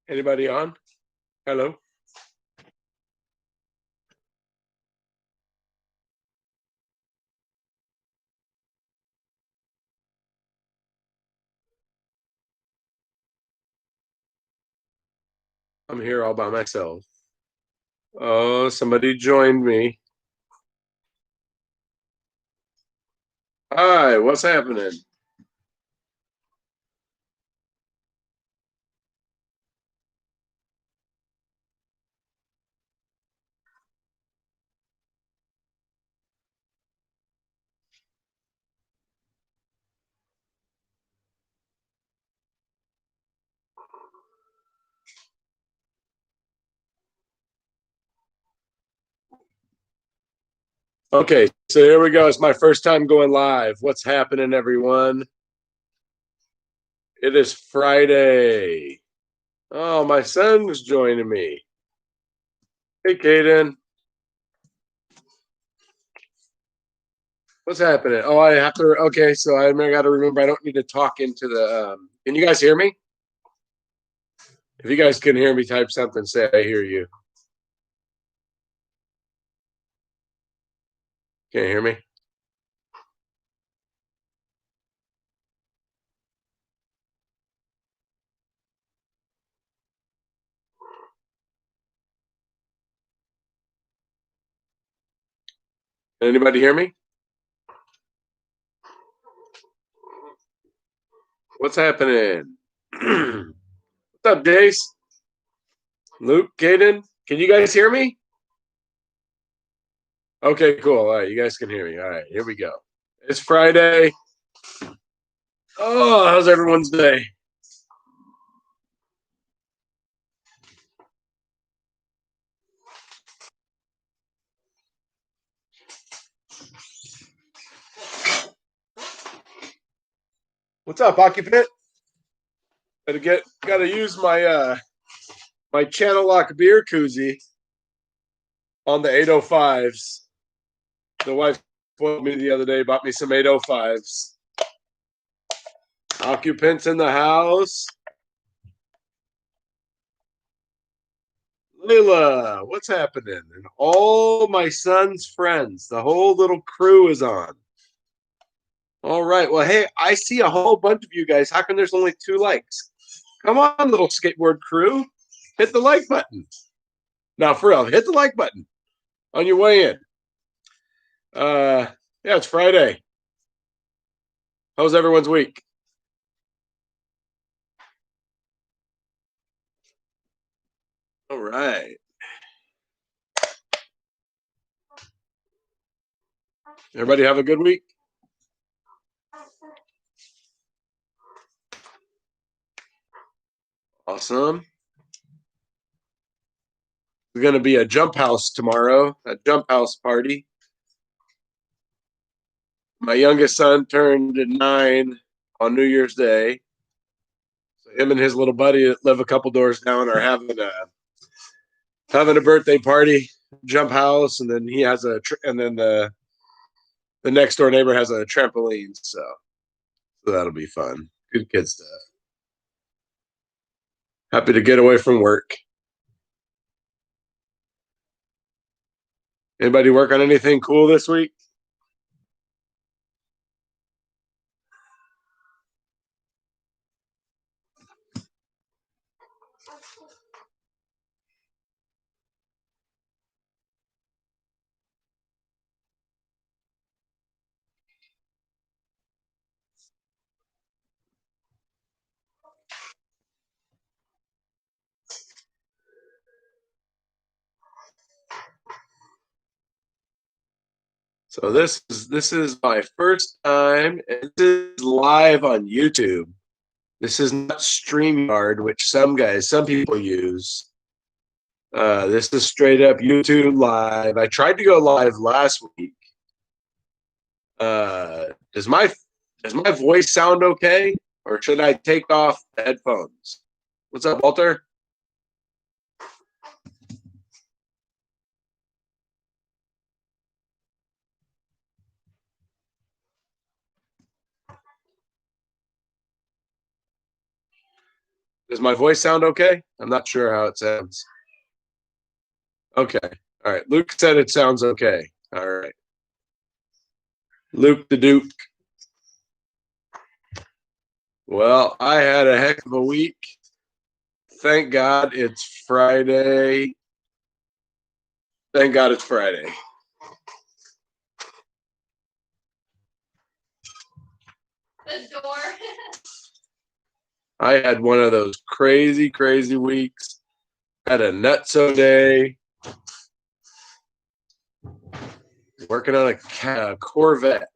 Anybody on? Hello. I'm here all by myself. Oh, somebody joined me. Hi, what's happening? Okay, so here we go. It's my first time going live. What's happening, everyone? It is Friday. Oh, my son's joining me. Hey, Caden. What's happening? Oh, I have to. Okay, so I got to remember I don't need to talk into the. Can you guys hear me? If you guys can hear me, type something. Say I hear you. Can't hear me? Anybody hear me? What's happening? What's up, Dace? Luke, Caden, can you guys hear me? Okay, cool. All right, you guys can hear me. All right, here we go. It's Friday. Oh, how's everyone's day? What's up, Occupant? Gotta use my Channel Lock beer koozie on the 805s. The wife spoiled me the other day, bought me some 805s. Occupants in the house. Lila, what's happening? And all my son's friends, the whole little crew is on. All right. Well, hey, I see a whole bunch of you guys. How come there's only 2 likes? Come on, little skateboard crew. Hit the like button. Now, for real, hit the like button on your way in. Yeah, it's Friday. How's everyone's week? All right. Everybody have a good week? Awesome. We're going to be a jump house tomorrow, a jump house party. My youngest son turned 9 on New Year's Day. So him and his little buddy that live a couple doors down are having a birthday party, jump house, and then he has and then the next door neighbor has a trampoline, so that'll be fun. Good kid stuff. Happy to get away from work. Anybody work on anything cool this week? So this is my first time, and this is live on YouTube. This is not StreamYard, which some people use. This is straight up YouTube live. I tried to go live last week. Uh, does my does my voice sound okay, or should I take off the headphones? What's up, Walter? Does my voice sound okay? I'm not sure how it sounds. Okay. All right. Luke said it sounds okay. All right. Luke the Duke. Well, I had a heck of a week. Thank God it's Friday. Thank God it's Friday. The door. I had one of those crazy, crazy weeks. Had a nutso day. Working on a Corvette,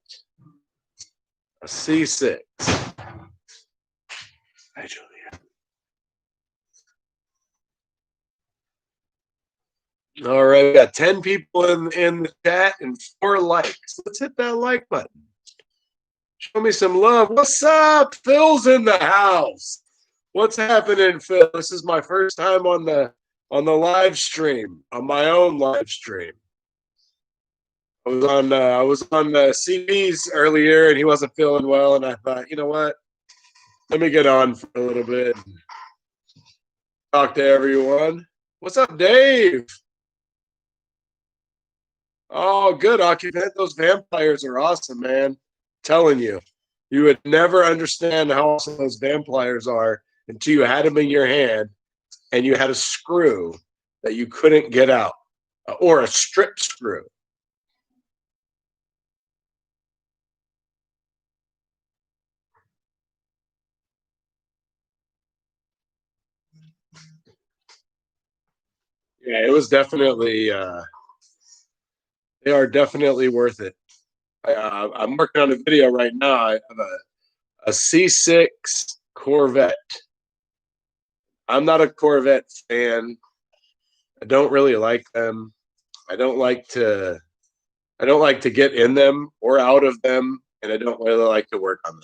a C6. Hi, Julia. All right, we got 10 people in the chat and 4 likes. Let's hit that like button. Show me some love. What's up? Phil's in the house. What's happening, Phil? This is my first time on the live stream, on my own live stream. I was on CB's earlier, and he wasn't feeling well, and I thought, you know what? Let me get on for a little bit and talk to everyone. What's up, Dave? Oh, good, Occupant. Those vampires are awesome, man. Telling you, you would never understand how awesome those vampires are until you had them in your hand and you had a screw that you couldn't get out, or a strip screw. Yeah, it was definitely. They are definitely worth it. I'm working on a video right now. I have a C6 Corvette. I'm not a Corvette fan. I don't really like them. I don't like to get in them or out of them, and I don't really like to work on them.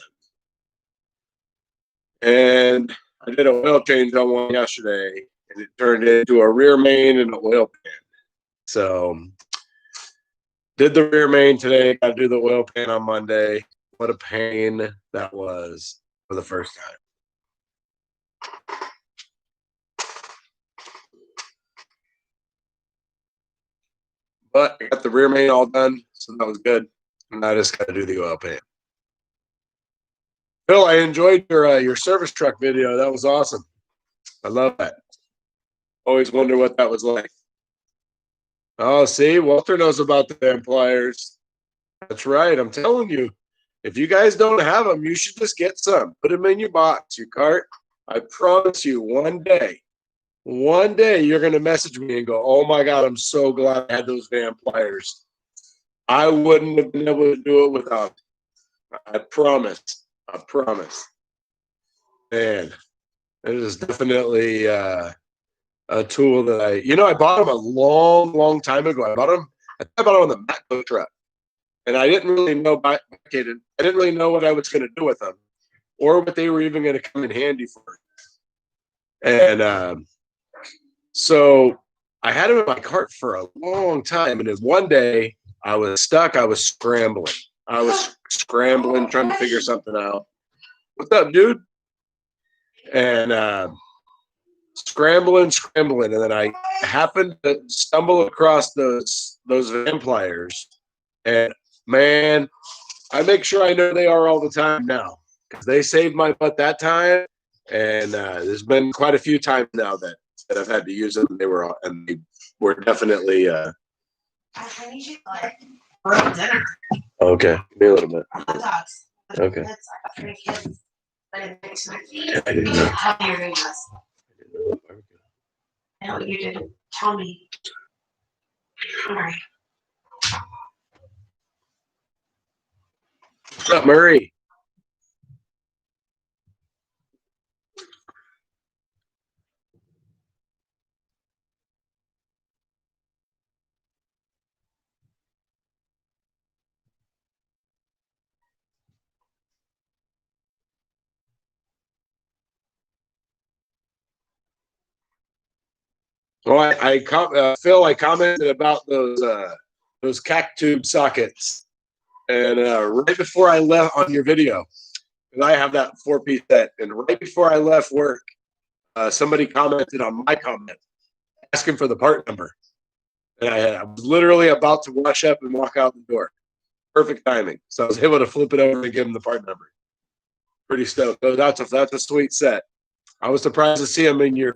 And I did an oil change on one yesterday, and it turned into a rear main and an oil pan. So did the rear main today. Got to do the oil pan on Monday. What a pain that was for the first time. But I got the rear main all done, so that was good. And I just got to do the oil pan. Phil, I enjoyed your service truck video. That was awesome. I love that. Always wonder what that was like. Oh, see, Walter knows about the vampires. That's right. I'm telling you, if you guys don't have them, you should just get some. Put them in your box, your cart. I promise you, one day you're going to message me and go, oh my God, I'm so glad I had those vampires. I wouldn't have been able to do it without them. I promise. I promise. Man, it is definitely a tool that I bought them a long, long time ago. I bought them on the Matco truck. And I didn't really know I didn't really know what I was going to do with them or what they were even going to come in handy for. And so I had them in my cart for a long time. And then one day I was stuck. I was scrambling. Trying to figure something out. What's up, dude? And scrambling. And then I happened to stumble across those vampires. And man, I make sure I know they are all the time now because they saved my butt that time. And there's been quite a few times now that I've had to use them. They were definitely. I need you for dinner. Okay, give me a little bit. Okay. I didn't know. I know what you did. Tell me. All right. What's up, Murray? Well, Phil, I commented about those CAC-tube sockets, and right before I left on your video, because I have that 4-piece set, and right before I left work, somebody commented on my comment asking for the part number. And I was literally about to wash up and walk out the door. Perfect timing. So I was able to flip it over and give him the part number. Pretty stoked. So that's a sweet set. I was surprised to see them in your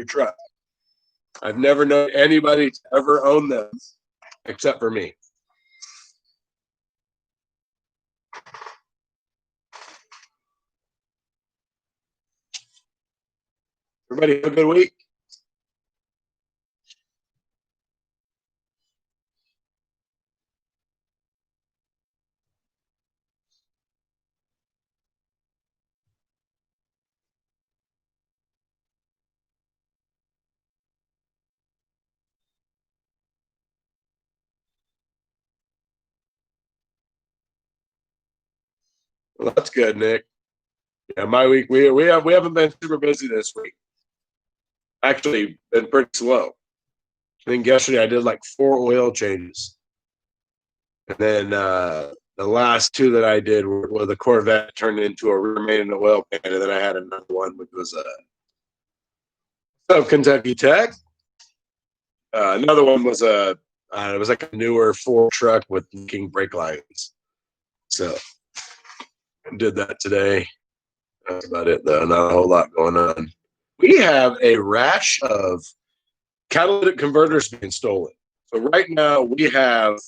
truck. I've never known anybody to ever own them except for me. Everybody have a good week. Well, that's good, Nick. Yeah, my week we haven't been super busy this week. Actually, been pretty slow. I think yesterday I did like 4 oil changes, and then the last 2 that I did were the Corvette turned into a rear main oil pan, and then I had another one which was of Kentucky Tech. Another one was it was like a newer Ford truck with leaking brake lines. So I did that today. That's about it, though. Not a whole lot going on. We have a rash of catalytic converters being stolen. So right now we have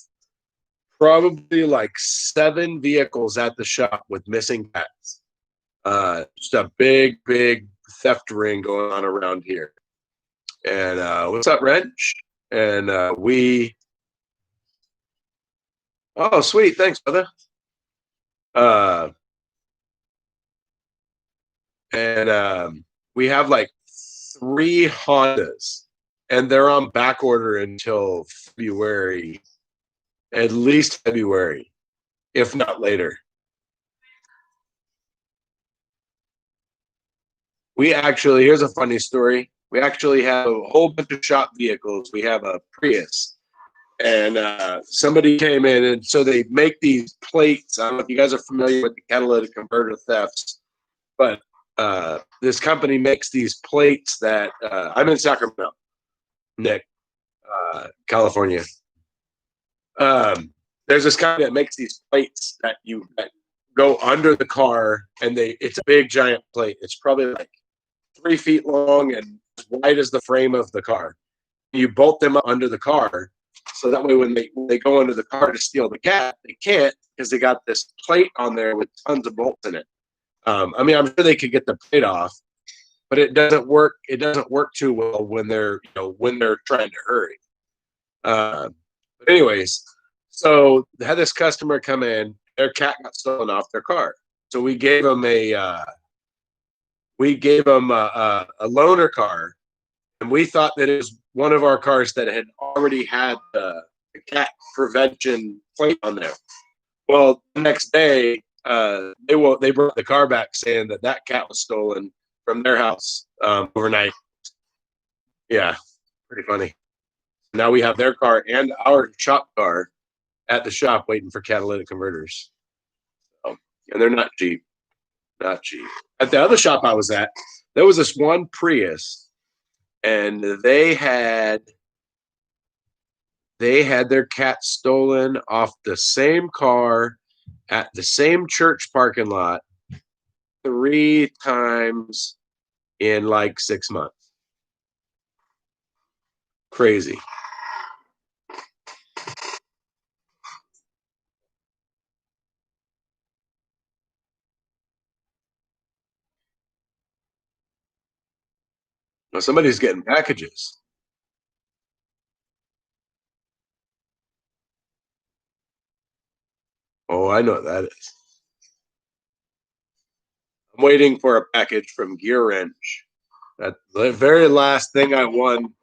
probably like 7 vehicles at the shop with missing cats. Just a big theft ring going on around here. And what's up, Wrench? And oh, sweet, thanks, brother. And we have like 3 Hondas, and they're on back order until February, at least February, if not later. Here's a funny story. We actually have a whole bunch of shop vehicles. We have a Prius, and somebody came in, and so they make these plates. I don't know if you guys are familiar with the catalytic converter thefts, but this company makes these plates that I'm in Sacramento, Nick, California. There's this company that makes these plates that go under the car, and it's a big giant plate. It's probably like 3 feet long and as wide as the frame of the car. You bolt them up under the car, so that way when they go under the car to steal the cat, they can't because they got this plate on there with tons of bolts in it. I mean, I'm sure they could get the plate off, but it doesn't work. It doesn't work too well when they're trying to hurry. But anyways, so they had this customer come in. Their cat got stolen off their car, so we gave them a loaner car, and we thought that it was one of our cars that had already had the cat prevention plate on there. Well, the next day, they brought the car back saying that cat was stolen from their house overnight. Yeah, pretty funny. Now we have their car and our shop car at the shop waiting for catalytic converters. So, and they're not cheap. Not cheap. At the other shop I was at, there was this one Prius, and they had their cat stolen off the same car at the same church parking lot 3 times in like 6 months. Crazy. Now somebody's getting packages. Oh, I know what that is. I'm waiting for a package from Gear Wrench. That the very last thing I won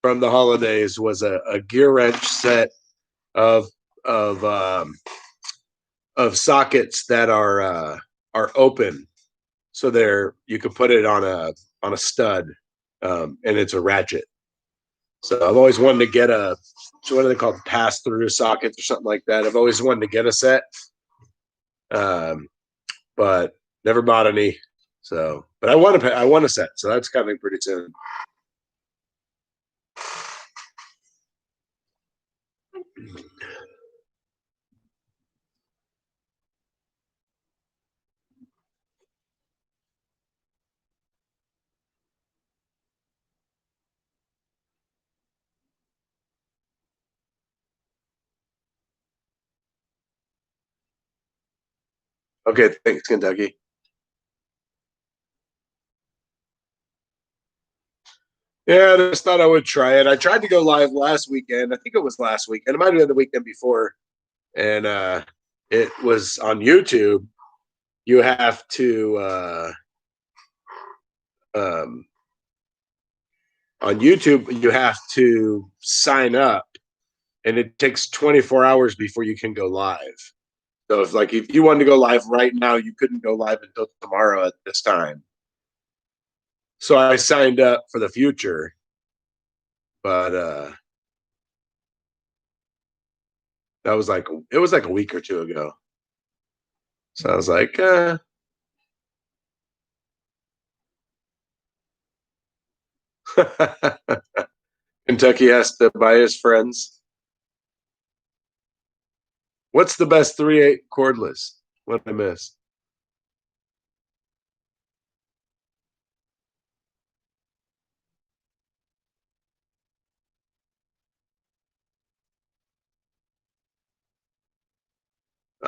from the holidays was a Gear Wrench set of sockets that are open, so you can put it on a stud, and it's a ratchet. So I've always wanted to get what are they called, pass through sockets or something like that. I've always wanted to get a set, but never bought any. So, but I want a set, so that's coming pretty soon. Okay, thanks, Kentucky. Yeah, I just thought I would try it. I tried to go live last weekend. I think it was last weekend. It might have been the weekend before. And it was on YouTube. You have to um, on YouTube you have to sign up, and it takes 24 hours before you can go live. So if you wanted to go live right now, you couldn't go live until tomorrow at this time. So I signed up for the future, but that was like it was like a week or two ago. So I was like, Kentucky has to buy his friends. What's the best 3/8 cordless? What I miss?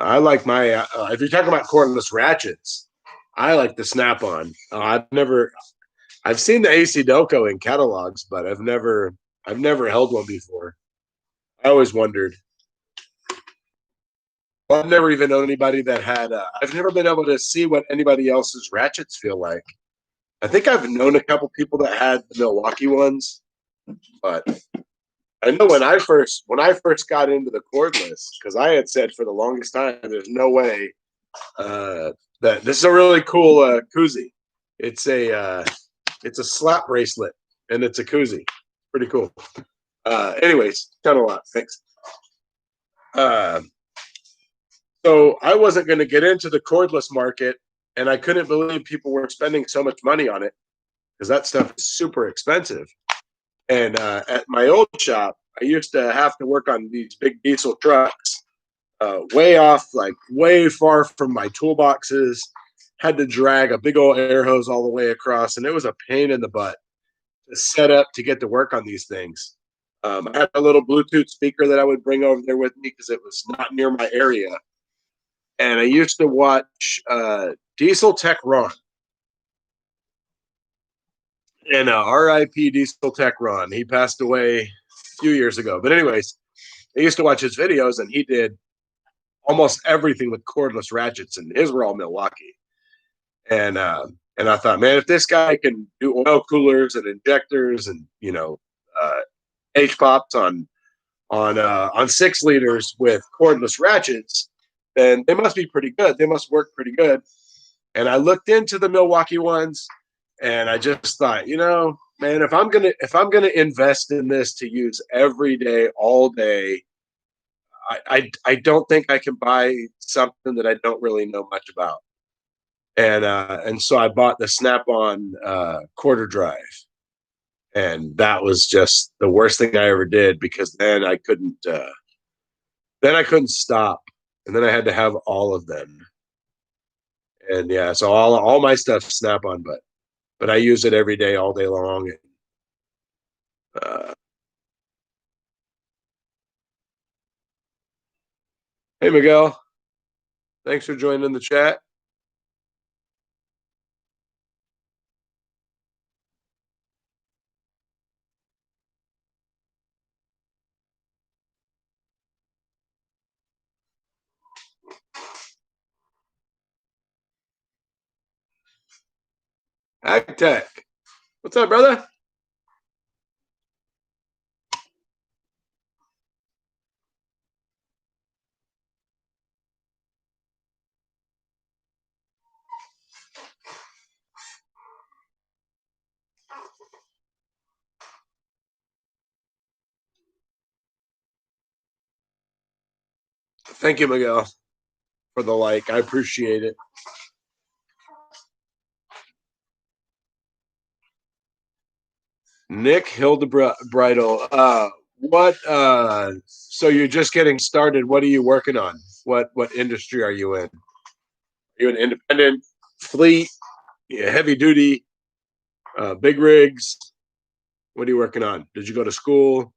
I like my if you're talking about cordless ratchets, I like the Snap-on. I've seen the AC Delco in catalogs, but I've never held one before. I always wondered. Well, I've never even known anybody that had. I've never been able to see what anybody else's ratchets feel like. I think I've known a couple people that had the Milwaukee ones, but I know when I first got into the cordless, because I had said for the longest time, there's no way that this is a really cool koozie. It's a it's a slap bracelet and it's a koozie. Pretty cool. Anyways, ton of lot. Thanks. Uh, so I wasn't going to get into the cordless market, and I couldn't believe people were spending so much money on it because that stuff is super expensive. And at my old shop, I used to have to work on these big diesel trucks, way off, like way far from my toolboxes. Had to drag a big old air hose all the way across, and it was a pain in the butt to set up to get to work on these things. I had a little Bluetooth speaker that I would bring over there with me because it was not near my area. And I used to watch Diesel Tech Ron and RIP Diesel Tech Ron. He passed away a few years ago. But, anyways, I used to watch his videos, and he did almost everything with cordless ratchets, and his were all Milwaukee. And I thought, man, if this guy can do oil coolers and injectors and uh, H pops on 6 liters with cordless ratchets, then they must be pretty good. They must work pretty good. And I looked into the Milwaukee ones, and I just thought, man, if I'm gonna invest in this to use every day, all day, I don't think I can buy something that I don't really know much about. And so I bought the Snap-on quarter drive, and that was just the worst thing I ever did because then I couldn't stop, and then I had to have all of them. And yeah, so all my stuff Snap-on, but I use it every day, all day long. And, uh, hey Miguel, thanks for joining the chat. Tech, what's up, brother? Thank you, Miguel, for the like. I appreciate it. Nick Hildebridal. What? So you're just getting started. What are you working on? What industry are you in? Are you an independent, fleet, yeah, heavy duty, big rigs? What are you working on? Did you go to school?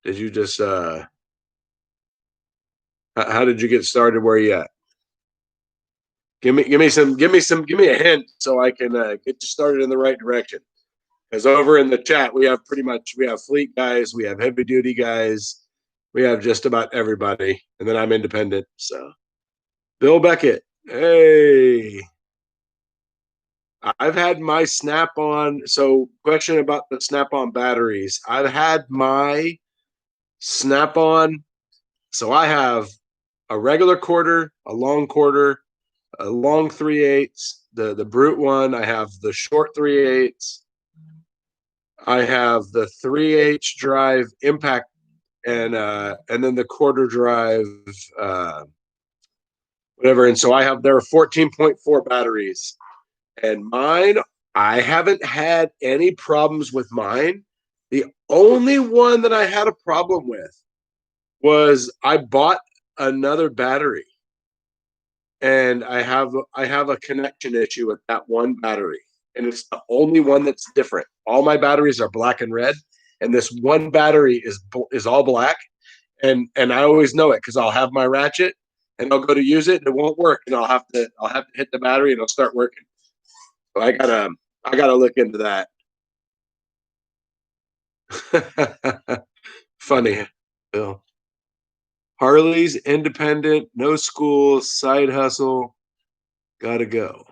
Did you just? How did you get started? Where are you at? Give me a hint so I can get you started in the right direction. Because over in the chat, we have fleet guys, we have heavy duty guys, we have just about everybody, and then I'm independent. So, Bill Beckett, hey, I've had my Snap on. So, question about the Snap on batteries. I've had my Snap on. So, I have a regular quarter, a long 3/8, the brute one. I have the short 3/8. I have the 3H drive impact and then the quarter drive whatever. And so I have there are 14.4 batteries. And mine, I haven't had any problems with mine. The only one that I had a problem with was I bought another battery and I have a connection issue with that one battery. And it's the only one that's different. All my batteries are black and red, and this one battery is all black. And I always know it because I'll have my ratchet and I'll go to use it and it won't work, and I'll have to hit the battery and it'll start working. So I gotta look into that. Funny, Bill. Harley's independent, no school, side hustle, gotta go.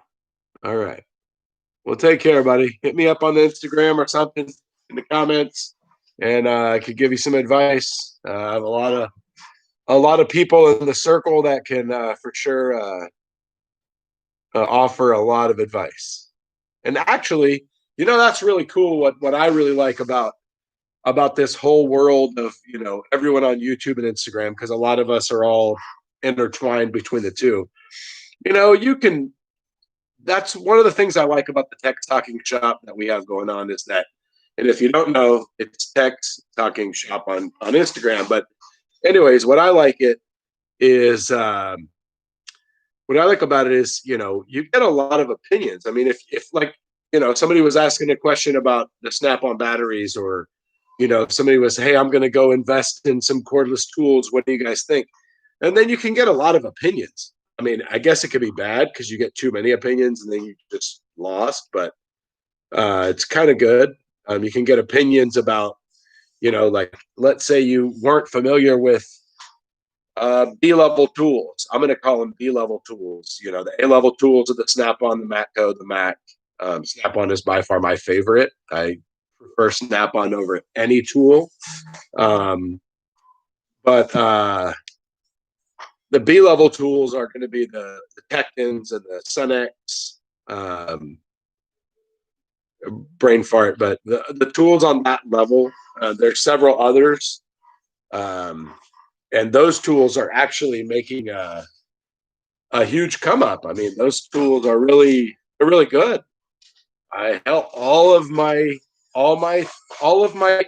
All right. Well, take care, buddy. Hit me up on the Instagram or something in the comments, and I could give you some advice. I have a lot of people in the circle that can for sure offer a lot of advice. And actually, you know, that's really cool. What I really like about this whole world of everyone on YouTube and Instagram, because a lot of us are all intertwined between the two. You can. That's one of the things I like about the Tech Talking Shop that we have going on is that, and if you don't know, it's Tech Talking Shop on Instagram. But anyways, what I like about it is, you get a lot of opinions. I mean, if like, somebody was asking a question about the Snap-on batteries, or, if somebody was, hey, I'm going to go invest in some cordless tools. What do you guys think? And then you can get a lot of opinions. I mean, I guess it could be bad because you get too many opinions and then you just lost, but it's kind of good. You can get opinions about, like, let's say you weren't familiar with B-level tools. I'm going to call them B-level tools. The A-level tools are the Snap-on, the Matco, the Mac. Snap-on is by far my favorite. I prefer Snap-on over any tool. But the B-level tools are going to be the Tekton's and the Cenex, brain fart. But the tools on that level, there's several others. And those tools are actually making a huge come up. I mean, those tools are they're really good. I help all of my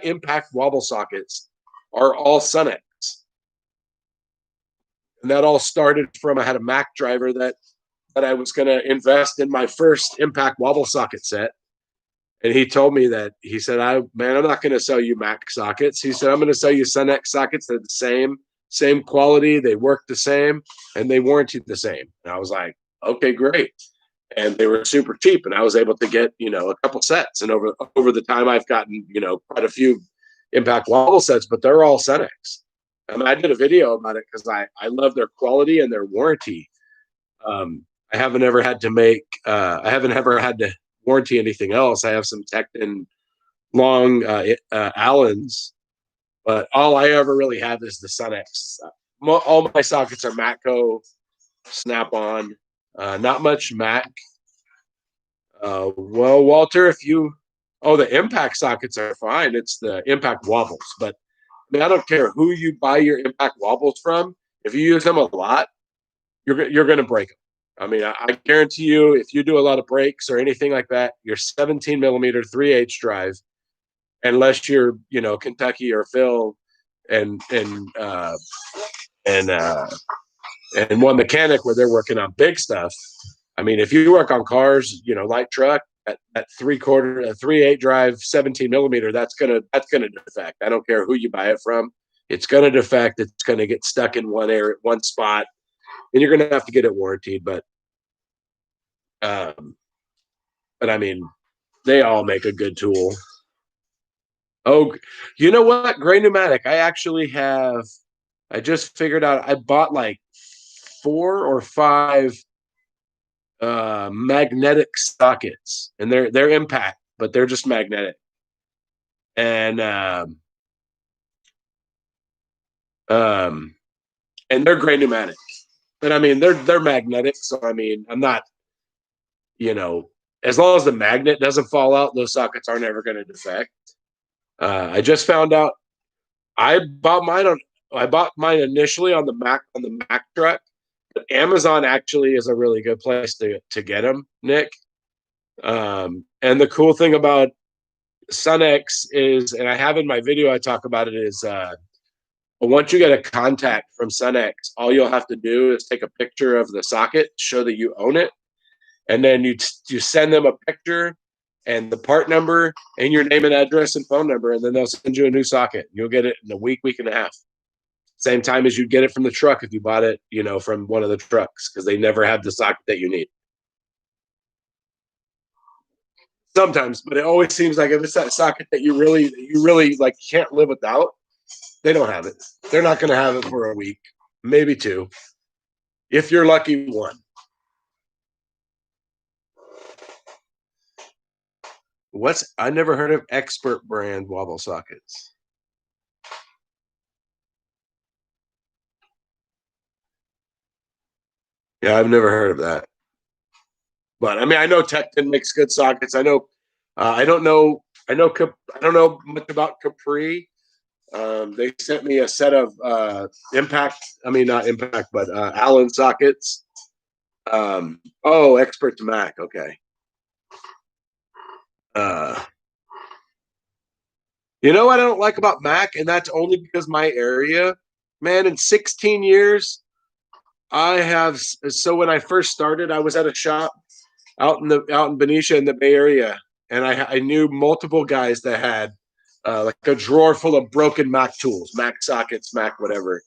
impact wobble sockets are all Cenex. And that all started from I had a Mac driver that I was going to invest in my first impact wobble socket set. And he told me that, he said, I'm not going to sell you Mac sockets. He said, I'm going to sell you Cenex sockets. They're the same quality. They work the same and they warranty the same. And I was like, okay, great. And they were super cheap. And I was able to get, a couple sets. And over the time I've gotten, quite a few impact wobble sets, but they're all Cenex. And I did a video about it because I love their quality and their warranty. I haven't ever had to warranty anything else. I have some Tekton long Allens, but all I ever really have is the Cenex. All my sockets are Matco, Snap-on, not much Mac. Well, Walter, the impact sockets are fine. It's the impact wobbles, but I don't care who you buy your impact wobbles from. If you use them a lot, you're going to break them. I mean, I guarantee you, if you do a lot of breaks or anything like that, your 17 millimeter 3H drive unless you're, Kentucky or Phil and one mechanic where they're working on big stuff. I mean, if you work on cars, light truck at 3/8 drive, 17 millimeter, that's gonna defect. I don't care who you buy it from. It's gonna defect. It's gonna get stuck in one area, one spot, and you're gonna have to get it warranted. Um, but I mean, they all make a good tool. Oh, you know what? Gray Pneumatic. I just figured out I bought like 4 or 5 magnetic sockets, and they're impact, but they're just magnetic. And um and they're Gray Pneumatic. But I mean they're magnetic, so I mean I'm not, as long as the magnet doesn't fall out, those sockets aren't ever going to defect. I just found out I bought mine initially on the Mack truck, but Amazon actually is a really good place to get them, Nick. And the cool thing about SunX is, and I have in my video I talk about it, is once you get a contact from SunX, all you'll have to do is take a picture of the socket, show that you own it, and then you send them a picture and the part number and your name and address and phone number, and then they'll send you a new socket. You'll get it in a week and a half. Same time as you'd get it from the truck if you bought it, from one of the trucks, because they never have the socket that you need. Sometimes, but it always seems like if it's that socket that you really like can't live without, they don't have it. They're not going to have it for a week, maybe 2. If you're lucky, 1. I never heard of Expert brand wobble sockets. Yeah, I've never heard of that. But I mean, I know Tekton makes good sockets. I know. I don't know. I don't know much about Capri. They sent me a set of Impact. I mean, not Impact, but Allen sockets. Expert to Mac. Okay. You know what I don't like about Mac, and that's only because my area, man, in 16 years, I have. So when I first started, I was at a shop out in Benicia in the Bay Area, and I knew multiple guys that had like a drawer full of broken Mac tools, Mac sockets, Mac whatever,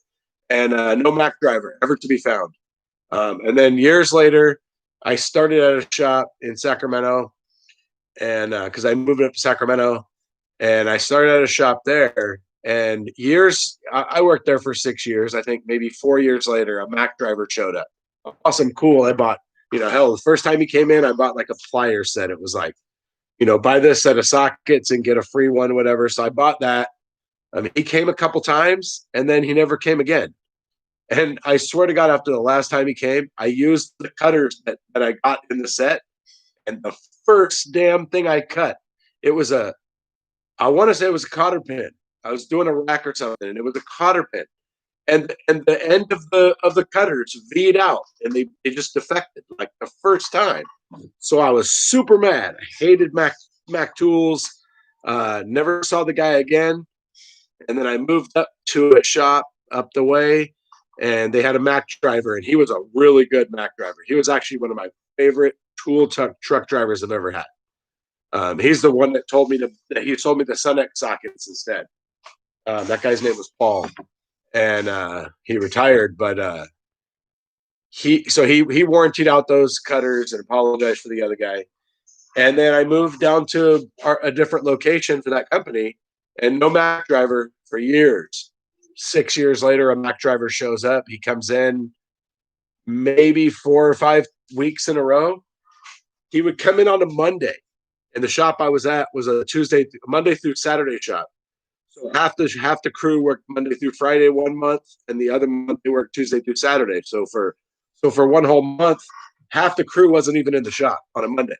and no Mac driver ever to be found. And then years later, I started at a shop in Sacramento, and because I moved up to Sacramento, and I started at a shop there. And I worked there for 6 years. I think maybe 4 years later, a Mac driver showed up. Awesome, cool. I bought, hell, the first time he came in, I bought like a plier set. It was like, buy this set of sockets and get a free one, whatever. So I bought that. I mean, he came a couple times and then he never came again. And I swear to God, after the last time he came, I used the cutters that I got in the set. And the first damn thing I cut, I want to say it was a cotter pin. I was doing a rack or something, and it was a cotter pin. And the end of the cutters V'd out, and they just defected like the first time. So I was super mad. I hated Mac tools. Never saw the guy again. And then I moved up to a shop up the way, and they had a Mac driver, and he was a really good Mac driver. He was actually one of my favorite tool truck drivers I've ever had. He's the one that he told me the SunX sockets instead. That guy's name was Paul, and he retired, but he warrantied out those cutters and apologized for the other guy. And then I moved down to a different location for that company, and no Mac driver for years. 6 years later, a Mac driver shows up. He comes in maybe 4 or 5 weeks in a row. He would come in on a Monday, and the shop I was at was a Monday through Saturday shop. So half the crew worked Monday through Friday 1 month, and the other month they worked Tuesday through Saturday. So for 1 whole month, half the crew wasn't even in the shop on a Monday.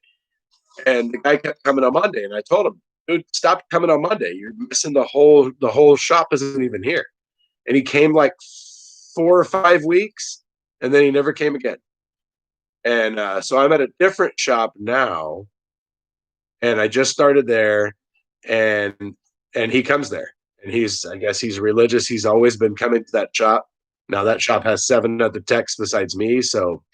And the guy kept coming on Monday, and I told him, "Dude, stop coming on Monday. You're missing the whole shop isn't even here." And he came like 4 or 5 weeks, and then he never came again. And so I'm at a different shop now, and I just started there, and and he comes there, and I guess he's religious. He's always been coming to that shop. Now that shop has 7 other techs besides me, so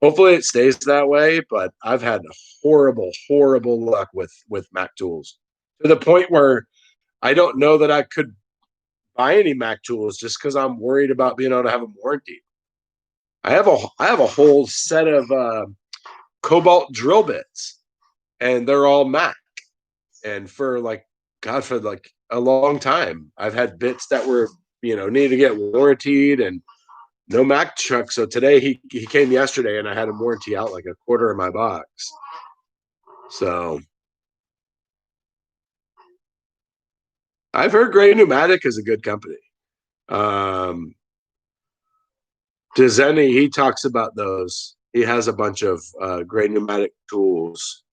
hopefully it stays that way. But I've had horrible luck with Mac tools, to the point where I don't know that I could buy any Mac tools just because I'm worried about being able to have a warranty. I have a whole set of Cobalt drill bits, and they're all Mac. And for like a long time, I've had bits that were need to get warranted and no Mac truck. So today he came yesterday, and I had him warranty out like a quarter of my box. So I've heard Gray Pneumatic is a good company. Dezeni, he talks about those. He has a bunch of Gray Pneumatic tools.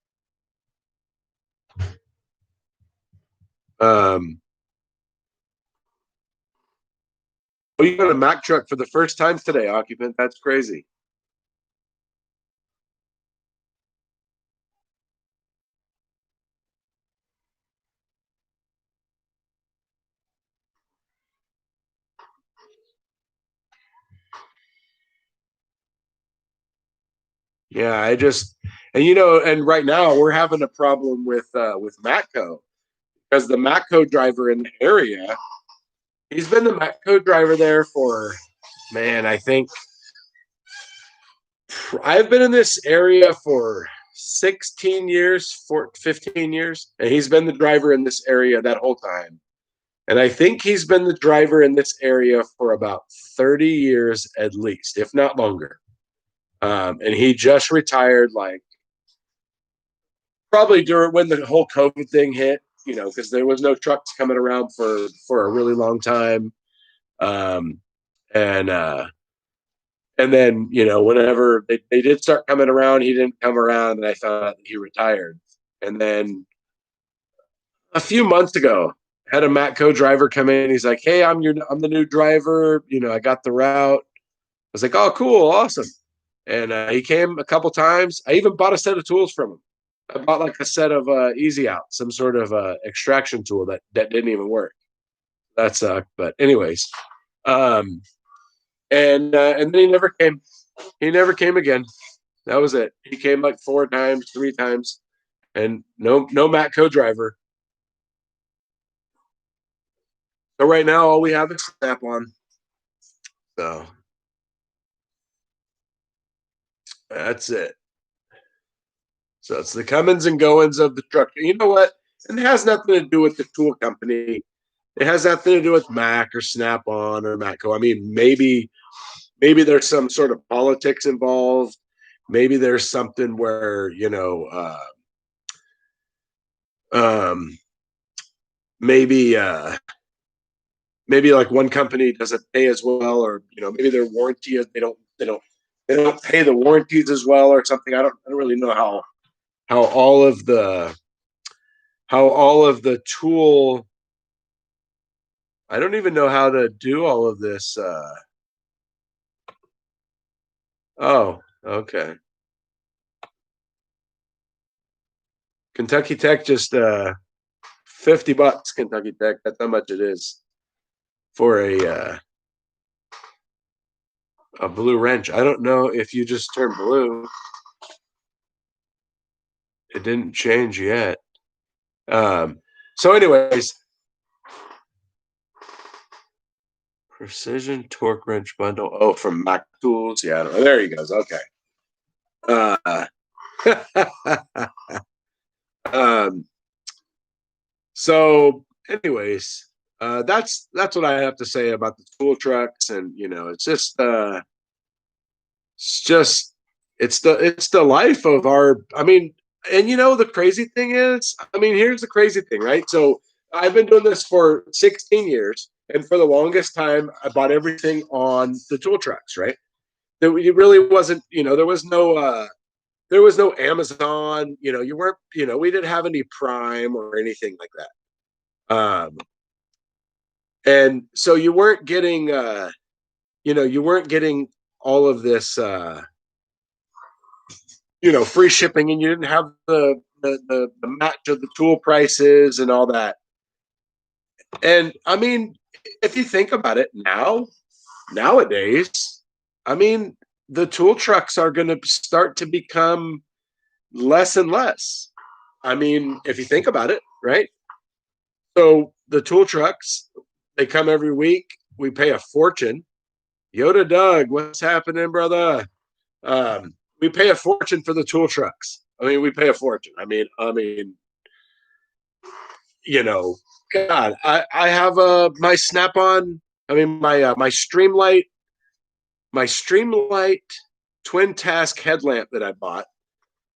Oh, you got a Mac truck for the first time today, Occupant. That's crazy. Yeah, and right now we're having a problem with Matco, because the Matco driver in the area, he's been the Matco driver there for, man, I think I've been in this area for 16 years, 15 years, and he's been the driver in this area that whole time. And I think he's been the driver in this area for about 30 years at least, if not longer. And he just retired, like probably during when the whole COVID thing hit, because there was no trucks coming around for a really long time. Um, and then whenever they did start coming around, he didn't come around, and I found out that he retired. And then a few months ago, had a Matco driver come in. He's like, "Hey, I'm the new driver. I got the route." I was like, "Oh, cool, awesome." And he came a couple times. I even bought a set of tools from him. I bought like a set of Easy Out, some sort of extraction tool that didn't even work. That sucked. But anyways, and then he never came. He never came again. That was it. He came like 4 times, 3 times, and no Matco driver. So right now, all we have is Snap-on. So that's it. So it's the comings and goings of the truck. You know what? And it has nothing to do with the tool company. It has nothing to do with Mac or Snap-on or Matco. I mean, maybe there's some sort of politics involved. Maybe there's something where maybe maybe like one company doesn't pay as well, or maybe their warranty is they don't pay the warranties as well, or something. I don't really know how all of the tool. I don't even know how to do all of this. Oh, okay. Kentucky Tech just $50. Kentucky Tech. That's how much it is for a blue wrench. I don't know if you just turned blue. It didn't change yet. So anyways, precision torque wrench bundle. Oh, from Mac Tools. Yeah, there he goes. Okay. So anyways, that's what I have to say about the tool trucks. And it's just it's the life of our, I mean. And the crazy thing is, I mean, here's the crazy thing, right? So I've been doing this for 16 years, and for the longest time, I bought everything on the tool trucks, right? It really wasn't, there was no Amazon, you weren't, we didn't have any Prime or anything like that. And so you weren't getting, all of this, free shipping, and you didn't have the match of the tool prices and all that. And I mean, if you think about it nowadays, I mean, the tool trucks are going to start to become less and less. I mean, if you think about it, right? So the tool trucks, they come every week. We pay a fortune. Yoda Doug, what's happening, brother? We pay a fortune for the tool trucks. I mean, we pay a fortune. You know, God, I have my Snap-on. I mean, my Streamlight twin task headlamp that I bought.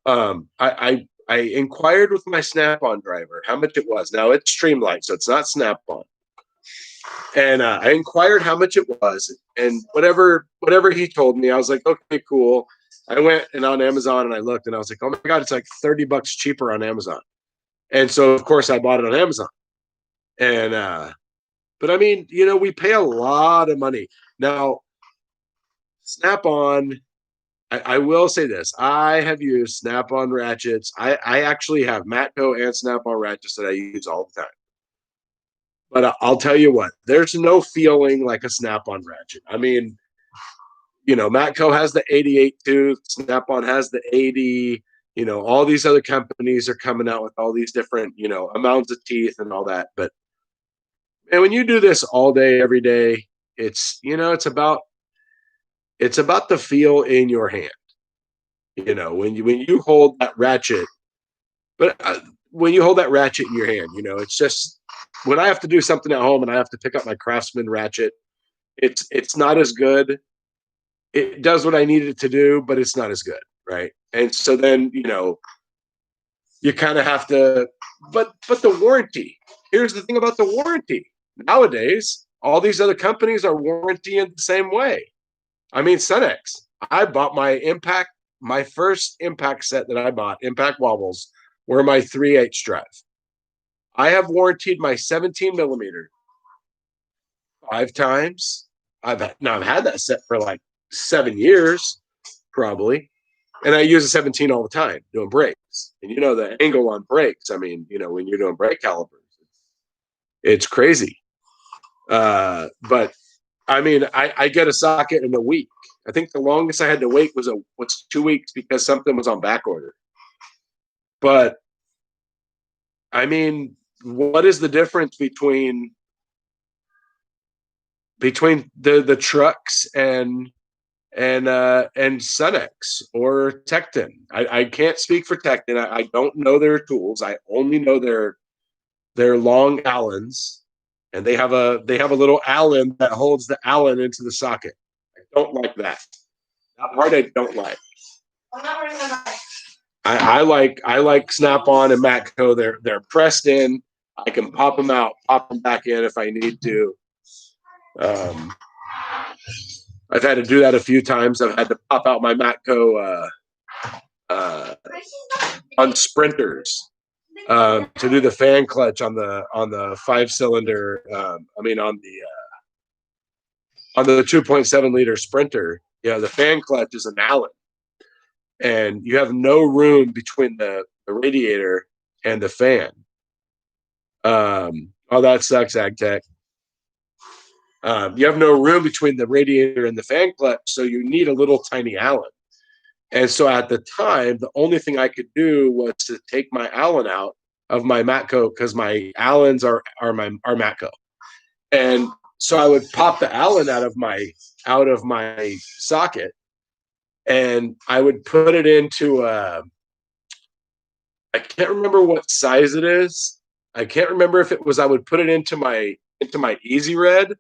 I inquired with my Snap-on driver how much it was. Now it's Streamlight, so it's not Snap-on. And I inquired how much it was, and whatever he told me, I was like, okay, cool. I went and on Amazon and I looked, and I was like, oh my God, it's like $30 cheaper on Amazon. And so of course I bought it on Amazon. And but I mean, we pay a lot of money now. Snap-on. I will say this: I have used Snap-on ratchets. I actually have Matco and Snap-on ratchets that I use all the time. But I'll tell you what, there's no feeling like a Snap-on ratchet. I mean, Matco has the 88 tooth, Snap-on has the 80. All these other companies are coming out with all these different, amounts of teeth and all that. But and when you do this all day, every day, it's about the feel in your hand. When you hold that ratchet, but when you hold that ratchet in your hand, it's just when I have to do something at home and I have to pick up my Craftsman ratchet, it's not as good. It does what I need it to do, but it's not as good, right? And so then you kind of have to. But the warranty. Here's the thing about the warranty. Nowadays, all these other companies are warrantying the same way. I mean, Cenex. I bought my first impact set that I bought, impact wobbles, were my 3/8 drive. I have warranted my 17 millimeter 5 times. I've had that set for like 7 years, probably. And I use a 17 all the time doing brakes. And the angle on brakes, I mean, when you're doing brake calipers, it's crazy. But I mean, I get a socket in a week. I think the longest I had to wait was 2 weeks because something was on back order. But I mean, what is the difference between the trucks and Cenex or Tekton? I can't speak for Tekton. I don't know their tools. I only know their long Allens, and they have a little Allen that holds the Allen into the socket. I don't like that. That part I don't like. I like Snap-on and Matco. They're pressed in. I can pop them out, pop them back in if I need to. I've had to do that a few times. I've had to pop out my Matco on sprinters to do the fan clutch on the 5-cylinder. On the 2.7 liter sprinter. The fan clutch is an Allen, and you have no room between the radiator and the fan. Oh, that sucks, AgTech. You have no room between the radiator and the fan clutch, so you need a little tiny Allen. And so at the time, the only thing I could do was to take my Allen out of my Matco because my Allens are Matco. And so I would pop the Allen out of my socket, and I would put it into I can't remember what size it is. I can't remember if it was I would put it into my Easy Red,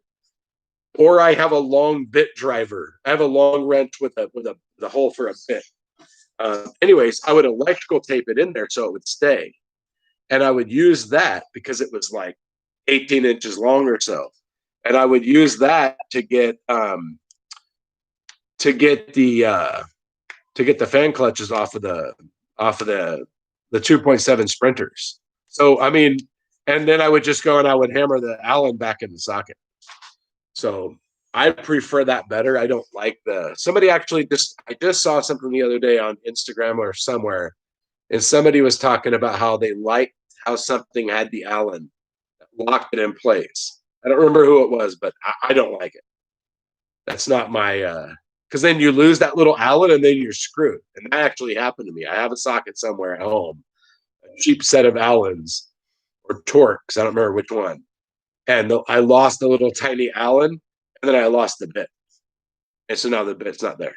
or I have a long bit driver. I have a long wrench with a hole for a bit. Anyways, I would electrical tape it in there so it would stay, and I would use that because it was like 18 inches long or so, and I would use that to get the fan clutches off of the 2.7 sprinters. So I mean, and then I would just go and I would hammer the Allen back in the socket. So I prefer that better. I don't like somebody actually I just saw something the other day on Instagram or somewhere, and somebody was talking about how they liked how something had the Allen that locked it in place. I don't remember who it was, but I don't like it. That's not my because then you lose that little Allen and then you're screwed. And that actually happened to me. I have a socket somewhere at home, a cheap set of Allens or Torx. I don't remember which one. And I lost the little tiny Allen, and then I lost the bit. And so now the bit's not there.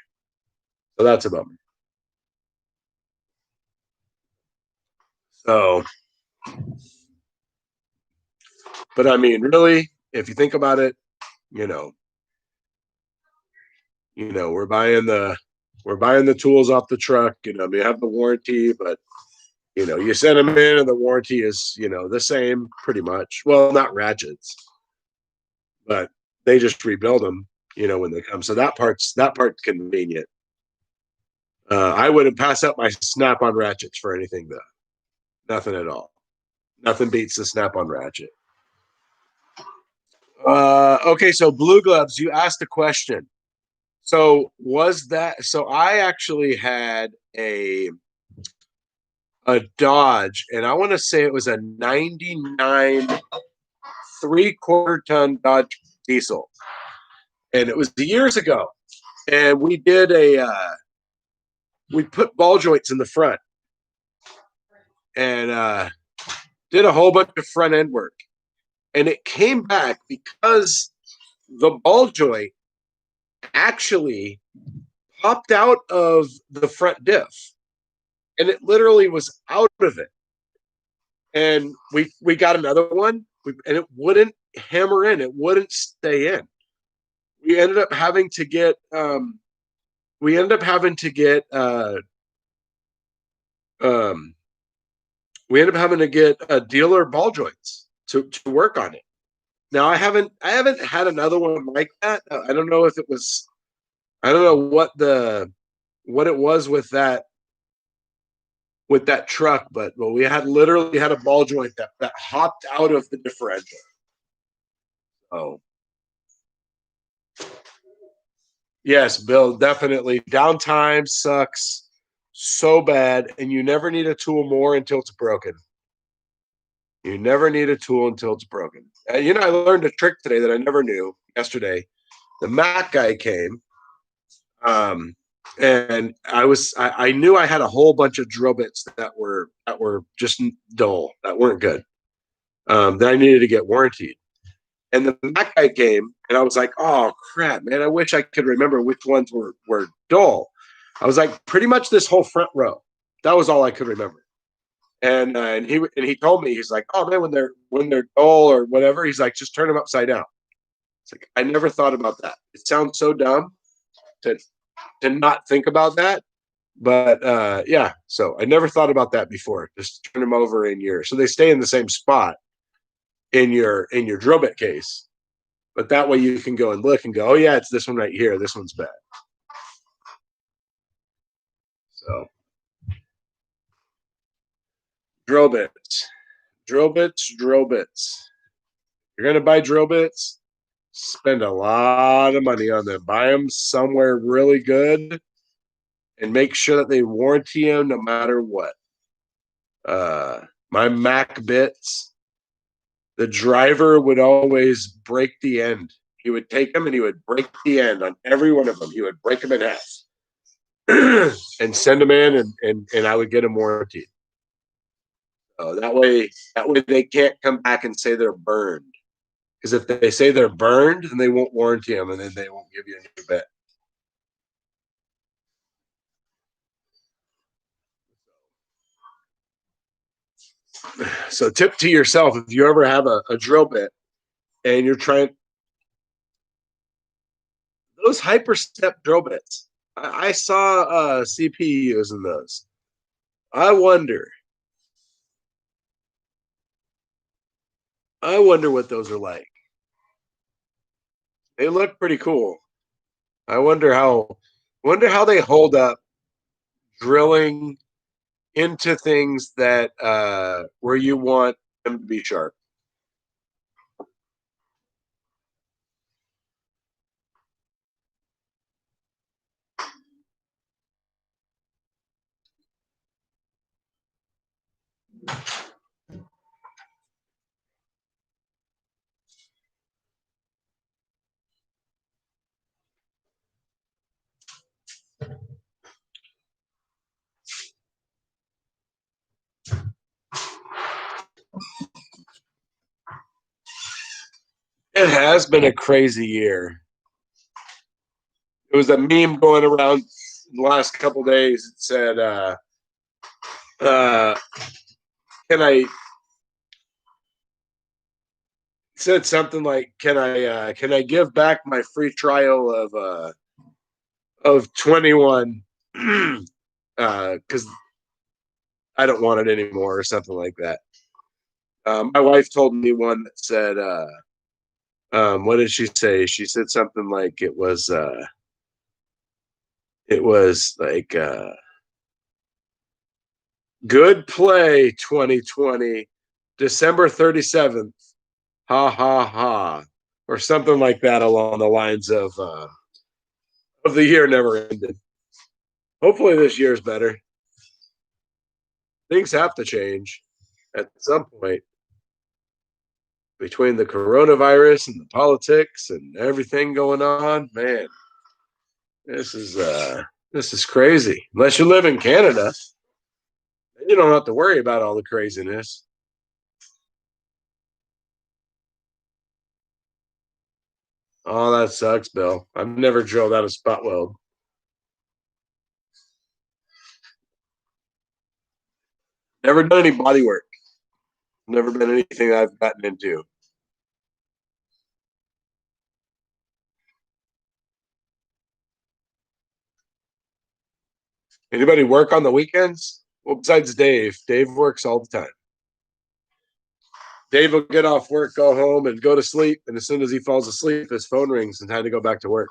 So that's a bummer. So, but I mean, really, if you think about it, you know, we're buying the tools off the truck. You know, we have the warranty, but you send them in, and the warranty is the same pretty much. Well, not ratchets, but they just rebuild them. When they come. So that part's convenient. I wouldn't pass up my Snap-on ratchets for anything though. Nothing at all. Nothing beats the Snap-on ratchet. Okay, so Blue Gloves, you asked a question. So I actually had a Dodge, and I want to say it was a 99 3/4 ton Dodge diesel. And it was years ago. And we did we put ball joints in the front and did a whole bunch of front end work. And it came back because the ball joint actually popped out of the front diff, and it literally was out of it. And we got another one, and it wouldn't hammer in. It wouldn't stay in. We ended up having to get we ended up having to get we ended up having to get dealer ball joints to work on it. Now I haven't had another one like that. I don't know if it was I don't know what it was with that truck, but we had literally had a ball joint that hopped out of the differential. Oh, yes, Bill, definitely. Downtime sucks so bad, and you never need a tool more until it's broken. You never need a tool until it's broken. And I learned a trick today that I never knew yesterday. The Mac guy came, and I knew I had a whole bunch of drill bits that were just dull, that weren't good. That I needed to get warranted. And the Mac guy came, and I was like, "Oh crap, man! I wish I could remember which ones were dull." I was like, pretty much this whole front row. That was all I could remember. And he told me, he's like, "Oh man, when they're dull or whatever, he's like, just turn them upside down." It's like I never thought about that. It sounds so dumb to not think about that, but yeah. So I never thought about that before. Just turn them over so they stay in the same spot in your drill bit case. But that way you can go and look and go, oh yeah, it's this one right here. This one's bad. So drill bits, drill bits, drill bits. You're gonna buy drill bits, spend a lot of money on them. Buy them somewhere really good, and make sure that they warranty them no matter what. My Mac bits, the driver would always break the end. He would take them and he would break the end on every one of them. He would break them in half and send them in, and I would get them warranted. That way they can't come back and say they're burned. Because if they say they're burned, then they won't warranty them, and then they won't give you a new bit. So, tip to yourself: if you ever have a drill bit and you're trying those hyperstep drill bits, I saw CP using those. I wonder what those are like. They look pretty cool. I wonder how they hold up drilling into things that where you want them to be sharp. It has been a crazy year. It was a meme going around the last couple days. It said, uh, "Can I?" Said something like, Can I give back my free trial of 21? Because I don't want it anymore, or something like that. My wife told me one that said, what did she say? She said something like it was like good play 2020, December 37th, ha ha ha, or something like that along the lines of the year never ended. Hopefully this year's better. Things have to change at some point between the coronavirus and the politics and everything going on. Man, this is this is crazy. Unless you live in Canada, then you don't have to worry about all the craziness. Oh, that sucks, Bill. I've never drilled out a spot weld. Never done any body work. Never been anything I've gotten into. Anybody work on the weekends? Well, besides Dave. Dave works all the time. Dave will get off work, go home, and go to sleep. And as soon as he falls asleep, his phone rings and time to go back to work.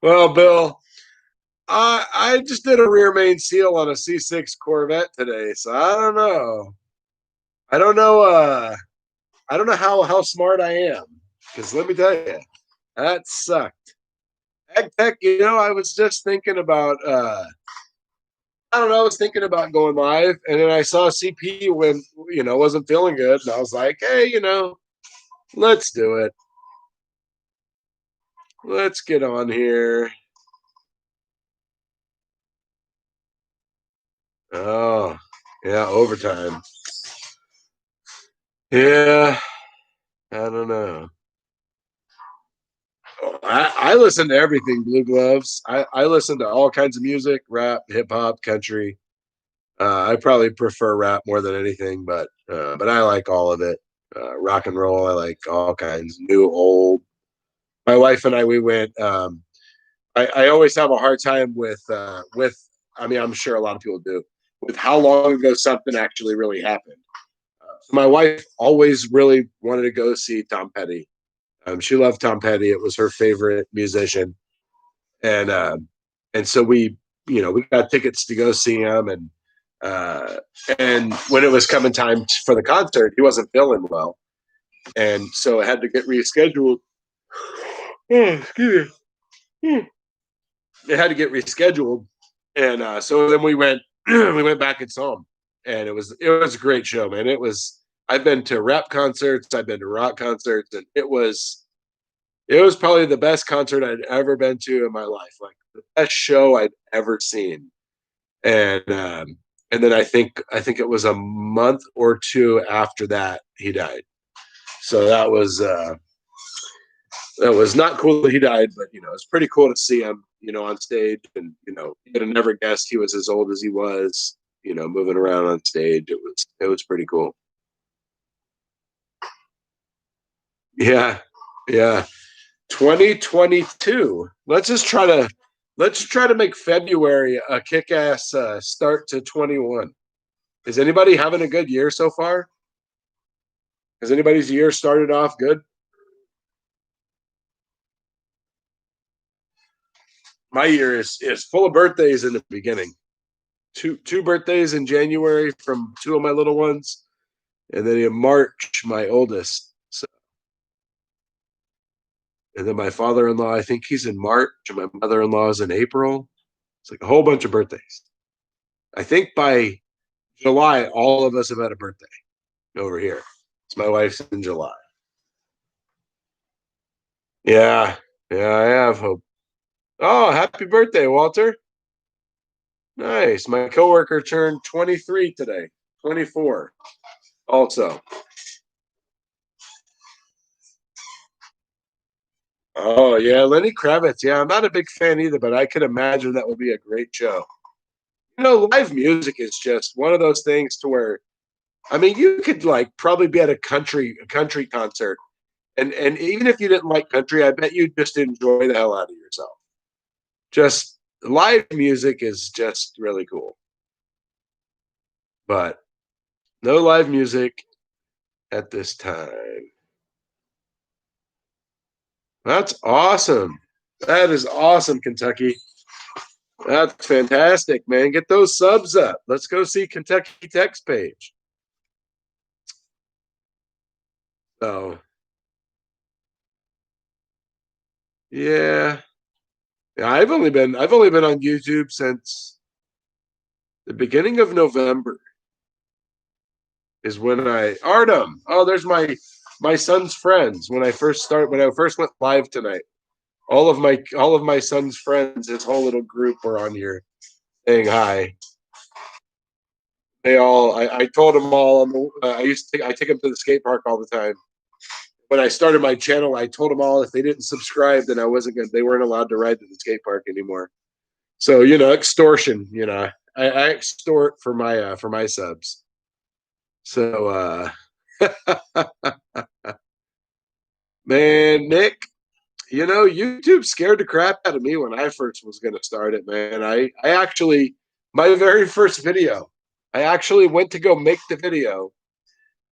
Well, Bill, I just did a rear main seal on a C6 Corvette today, so I don't know. I don't know. I don't know how smart I am, because let me tell you, that sucked. Ag Tech, I was just thinking about. I don't know. I was thinking about going live, and then I saw CP when wasn't feeling good, and I was like, hey, let's do it. Let's get on here. Oh, yeah, overtime. Yeah, I don't know. I listen to everything, Blue Gloves. I listen to all kinds of music, rap, hip hop, country. I probably prefer rap more than anything, but I like all of it. Rock and roll, I like all kinds, new, old. My wife and I, we went. I always have a hard time with. I mean, I'm sure a lot of people do with how long ago something actually really happened. So my wife always really wanted to go see Tom Petty. She loved Tom Petty. It was her favorite musician, and so we got tickets to go see him, uh, and when it was coming time for the concert, he wasn't feeling well, and so it had to get rescheduled. Excuse me. It had to get rescheduled, and so then we went we went back and saw him, and it was a great show, man. It was. I've been to rap concerts, I've been to rock concerts, and it was probably the best concert I'd ever been to in my life. Like the best show I'd ever seen. And then I think it was a month or two after that he died. So that was not cool that he died, but it's pretty cool to see him, on stage, and you'd have never guessed he was as old as he was, moving around on stage. It was pretty cool. Yeah, yeah. 2022. Let's try to make February a kick-ass start to 21. Is anybody having a good year so far? Has anybody's year started off good? My year is full of birthdays in the beginning. Two birthdays in January from two of my little ones, and then in March my oldest. So, and then my father-in-law, I think he's in March, and my mother-in-law is in April. It's like a whole bunch of birthdays. I think by July, all of us have had a birthday over here. It's my wife's in July. Yeah, yeah, I have hope. Oh, happy birthday, Walter. Nice. My coworker turned 23 today. 24 also. Oh yeah, Lenny Kravitz. Yeah, I'm not a big fan either, but I could imagine that would be a great show. Live music is just one of those things to where I mean, you could like probably be at a country concert, and even if you didn't like country, I bet you'd just enjoy the hell out of yourself. Just live music is just really cool, but no live music at this time. That's awesome. That is awesome, Kentucky. That's fantastic, man. Get those subs up. Let's go see Kentucky Tech's page. So, yeah. Yeah, I've only been on YouTube since the beginning of November is when I Artem. Oh, there's my son's friends when I first went live tonight. All of my son's friends, his whole little group were on here saying hi. I told them all I take them to the skate park all the time. When I started my channel, I told them all if they didn't subscribe, then they weren't allowed to ride to the skate park anymore. So, extortion, I extort for my subs. So man, Nick, YouTube scared the crap out of me when I first was gonna start it, man. I actually my very first video, I actually went to go make the video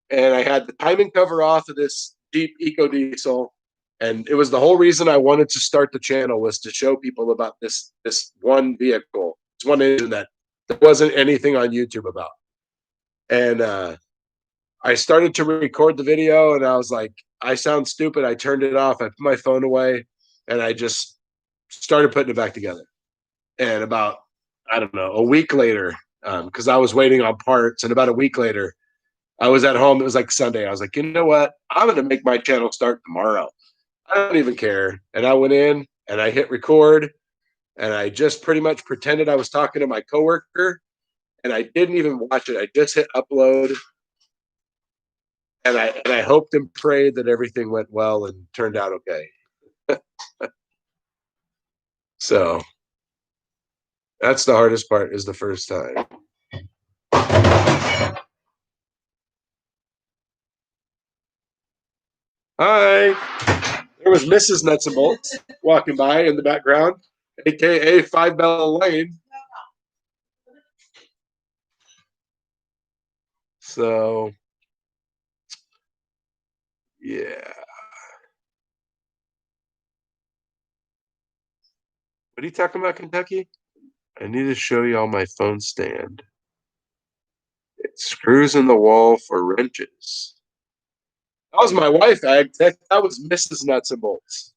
and I had the timing cover off of this Jeep Eco Diesel. And it was the whole reason I wanted to start the channel was to show people about this one vehicle, this one engine that there wasn't anything on YouTube about. And I started to record the video and I was like, I sound stupid. I turned it off. I put my phone away and I just started putting it back together. And about, I don't know, a week later, because I was waiting on parts, and about a week later, I was at home. It was like Sunday. I was like, you know what? I'm going to make my channel start tomorrow. I don't even care. And I went in and I hit record and I just pretty much pretended I was talking to my coworker and I didn't even watch it. I just hit upload and I hoped and prayed that everything went well and turned out okay. So that's the hardest part is the first time. Hi. There was Mrs. Nuts and Bolts walking by in the background, aka Five Bell Lane. So yeah. What are you talking about, Kentucky? I need to show you all my phone stand. It screws in the wall for wrenches. That was my wife, Ag. That was Mrs. Nuts and Bolts.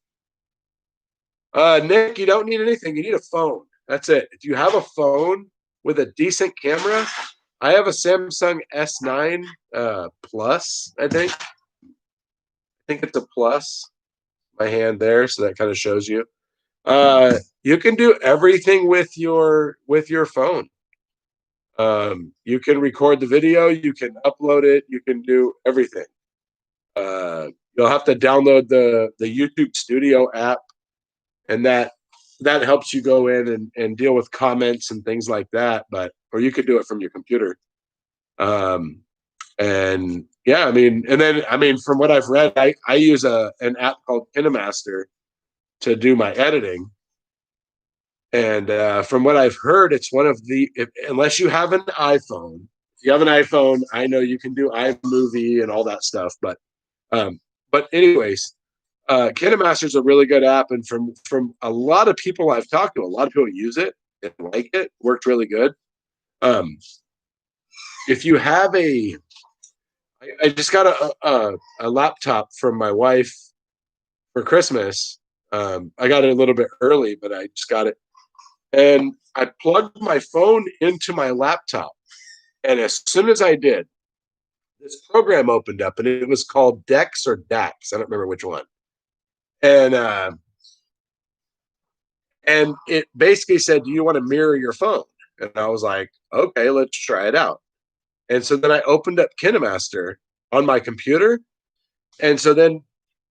Nick, you don't need anything. You need a phone. That's it. If you have a phone with a decent camera, I have a Samsung S9 Plus, I think. I think it's a plus. My hand there, so that kind of shows you. You can do everything with your phone. You can record the video, you can upload it, you can do everything. You'll have to download the YouTube Studio app, and that helps you go in and deal with comments and things like that. Or you could do it from your computer. And yeah, from what I've read, I use an app called KineMaster to do my editing. And from what I've heard, it's one of unless you have an iPhone. If you have an iPhone, I know you can do iMovie and all that stuff. But anyways, KineMaster is a really good app, and from a lot of people I've talked to, a lot of people use it and like it. Worked really good. If you have I just got a laptop from my wife for Christmas. I got it a little bit early, but I just got it. And I plugged my phone into my laptop. And as soon as I did, this program opened up and it was called Dex or Dax. I don't remember which one. And it basically said, do you want to mirror your phone? And I was like, okay, let's try it out. And so then I opened up KineMaster on my computer. And so then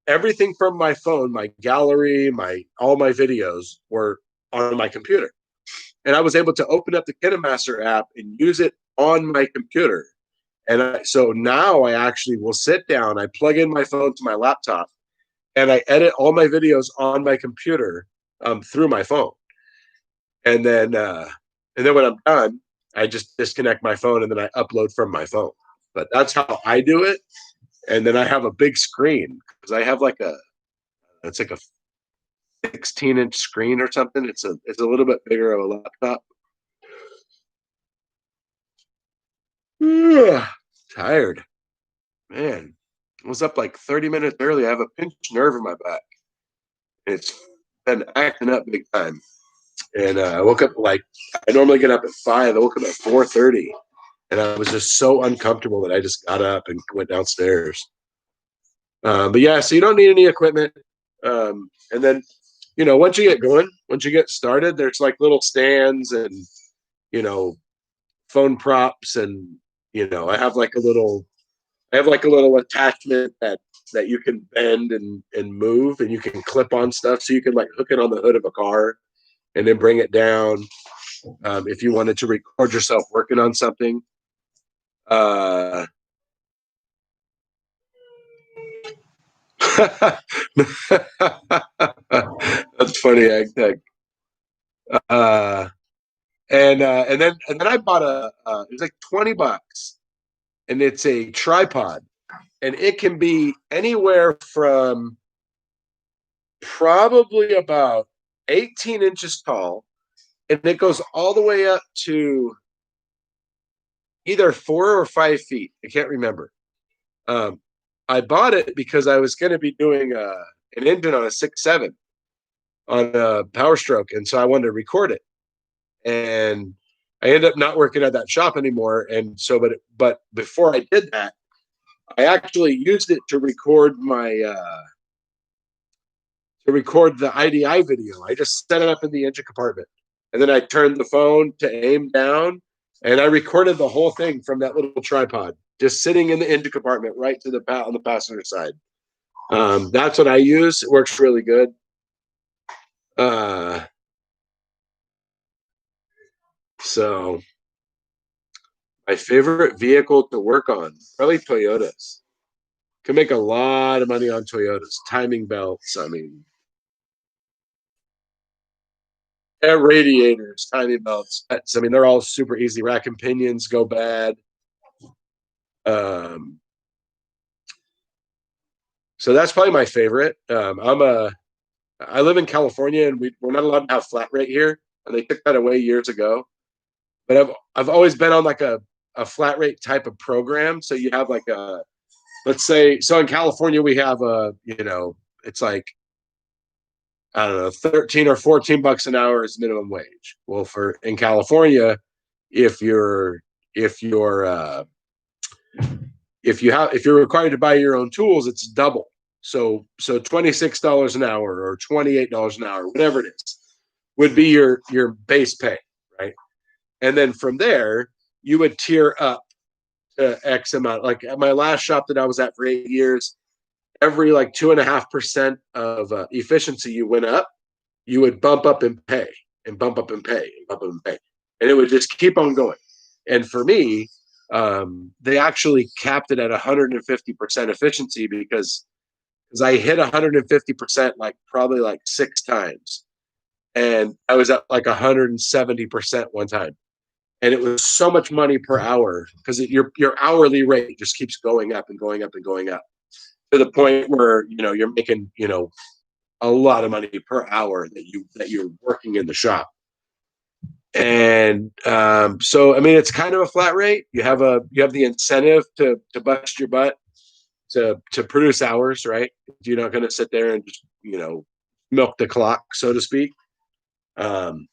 everything from my phone, my gallery, all my videos were on my computer. And I was able to open up the KineMaster app and use it on my computer. And so now I actually will sit down, I plug in my phone to my laptop, and I edit all my videos on my computer through my phone. And then when I'm done, I just disconnect my phone and then I upload from my phone. But that's how I do it. And then I have a big screen because I have it's like a 16-inch screen or something. It's a little bit bigger of a laptop. Tired, man. I was up like 30 minutes early. I have a pinched nerve in my back. It's been acting up big time. And I woke up I normally get up at 5. I woke up at 4:30, and I was just so uncomfortable that I just got up and went downstairs. But yeah, so you don't need any equipment. And then, once you get going, once you get started, there's like little stands and, you know, phone props. And, I have like a little attachment that you can bend and move, and you can clip on stuff. So you can like hook it on the hood of a car and then bring it down. If you wanted to record yourself working on something. That's funny, AgTech. Uh, and then I bought it was like $20, and it's a tripod, and it can be anywhere from probably about 18 inches tall, and it goes all the way up to either 4 or 5 feet. I can't remember. Um, I bought it because I was going to be doing an engine on a 6.7 on a Power Stroke, and so I wanted to record it. And I ended up not working at that shop anymore. And so, but before I did that, I actually used it to record the IDI video. I just set it up in the engine compartment, and then I turned the phone to aim down, and I recorded the whole thing from that little tripod, just sitting in the engine compartment, right to on the passenger side. That's what I use. It works really good. So my favorite vehicle to work on, probably Toyotas. Can make a lot of money on Toyotas. Timing belts, I mean, air radiators, timing belts. I mean, they're all super easy. Rack and pinions go bad. Um, so that's probably my favorite. I live in California, and we're not allowed to have flat rate here, and they took that away years ago. But I've always been on like a flat rate type of program. So you have like let's say, so in California we have it's like, I don't know, 13 or 14 bucks an hour is minimum wage. Well, in California, if you're if you're if you're required to buy your own tools, it's double. So $26 an hour or $28 an hour, whatever it is, would be your base pay, right? And then from there, you would tier up to X amount. Like at my last shop that I was at for 8 years, every like 2.5% of efficiency you went up, you would bump up in pay and bump up in pay and bump up in pay, and it would just keep on going. And for me, they actually capped it at 150% efficiency because I hit 150% like probably like 6 times, and I was at like 170% one time, and it was so much money per hour because your hourly rate just keeps going up and going up and going up to the point where you're making a lot of money per hour that you're working in the shop. And so I mean, it's kind of a flat rate. You have the incentive to bust your butt to produce hours, right? You're not going to sit there and just milk the clock, so to speak. And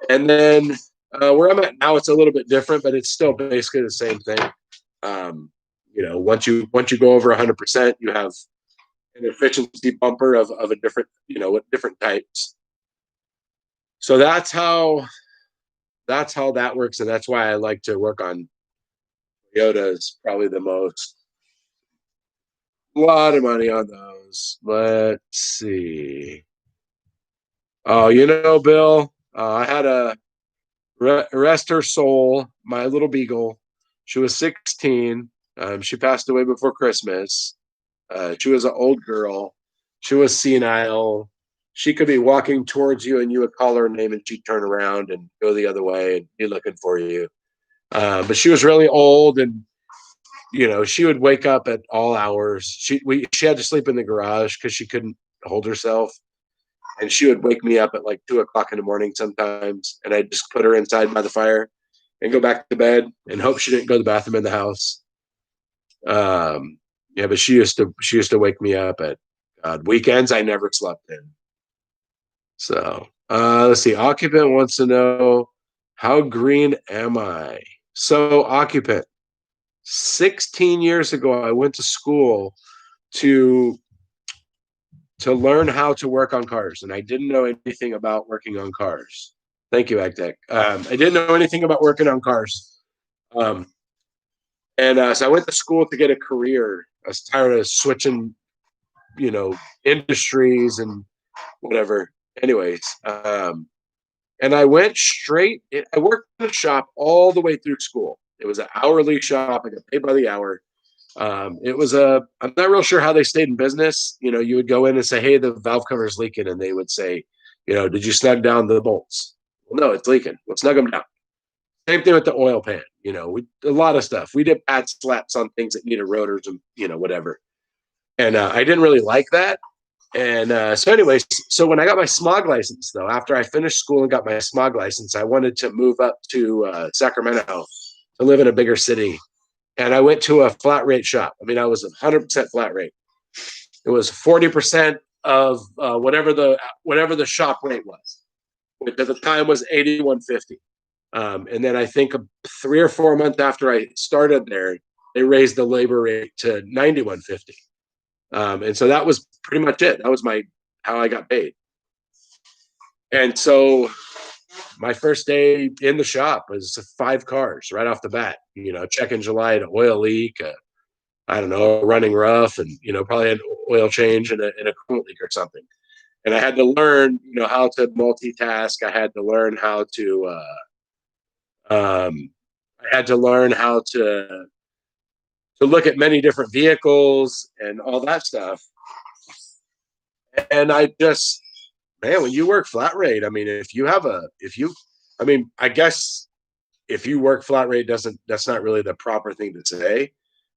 then where I'm at now, it's a little bit different, but it's still basically the same thing. Once you go over 100%, you have an efficiency bumper of a different, with different types. So that's how that's how that works, and that's why I like to work on Toyotas. Probably the most. A lot of money on those. Let's see. Oh, Bill, I had a rest her soul, my little beagle. She was 16. She passed away before Christmas. She was an old girl. She was senile. She could be walking towards you and you would call her name and she'd turn around and go the other way and be looking for you. But she was really old and she would wake up at all hours. She had to sleep in the garage because she couldn't hold herself. And she would wake me up at like 2 o'clock in the morning sometimes, and I'd just put her inside by the fire and go back to bed and hope she didn't go to the bathroom in the house. Yeah, but she used to wake me up at weekends. I never slept in. So let's see. Occupant wants to know, how green am I? So occupant, 16 years ago, I went to school to learn how to work on cars, and I didn't know anything about working on cars. Thank you, AgTech. I didn't know anything about working on cars, um, and so I went to school to get a career. I was tired of switching, industries and whatever. Anyways, and I went straight. I worked in a shop all the way through school. It was an hourly shop. I got paid by the hour. I'm not real sure how they stayed in business. You would go in and say, hey, the valve cover is leaking. And they would say, did you snug down the bolts? Well, no, it's leaking. Let's snug them down. Same thing with the oil pan. A lot of stuff. We did pad slaps on things that needed rotors and, whatever. And I didn't really like that. And so anyways, so when I got my smog license, though, after I finished school and got my smog license, I wanted to move up to Sacramento to live in a bigger city. And I went to a flat rate shop. I mean, I was 100% flat rate. It was 40% of whatever the shop rate was, which at the time was 81.50. And then I think 3 or 4 months after I started there, they raised the labor rate to 91.50. And so that was pretty much it. That was how I got paid. And so my first day in the shop was 5 cars right off the bat. Check engine light, an oil leak, I don't know, running rough, and probably an oil change and a coolant leak or something. And I had to learn, how to multitask. I had to learn how to. I had to learn how to look at many different vehicles and all that stuff. And I just, man, when you work flat rate, I mean, I guess if you work flat rate, that's not really the proper thing to say.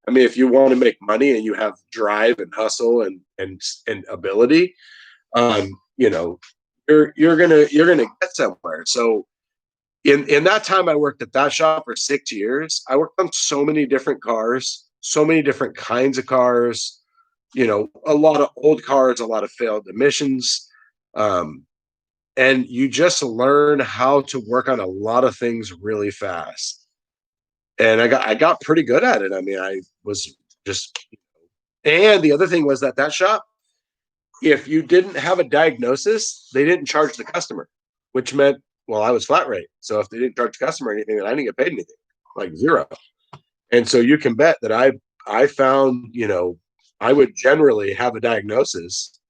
I mean, if you want to make money and you have drive and hustle and ability, you're gonna get somewhere. So in that time I worked at that shop for 6 years, I worked on so many different cars, so many different kinds of cars, a lot of old cars, a lot of failed emissions. And you just learn how to work on a lot of things really fast. And I got pretty good at it. I mean, I was just, and the other thing was that shop, if you didn't have a diagnosis, they didn't charge the customer, which meant, well, I was flat rate. So if they didn't charge the customer anything, then I didn't get paid anything, like zero. And so you can bet that I found, I would generally have a diagnosis.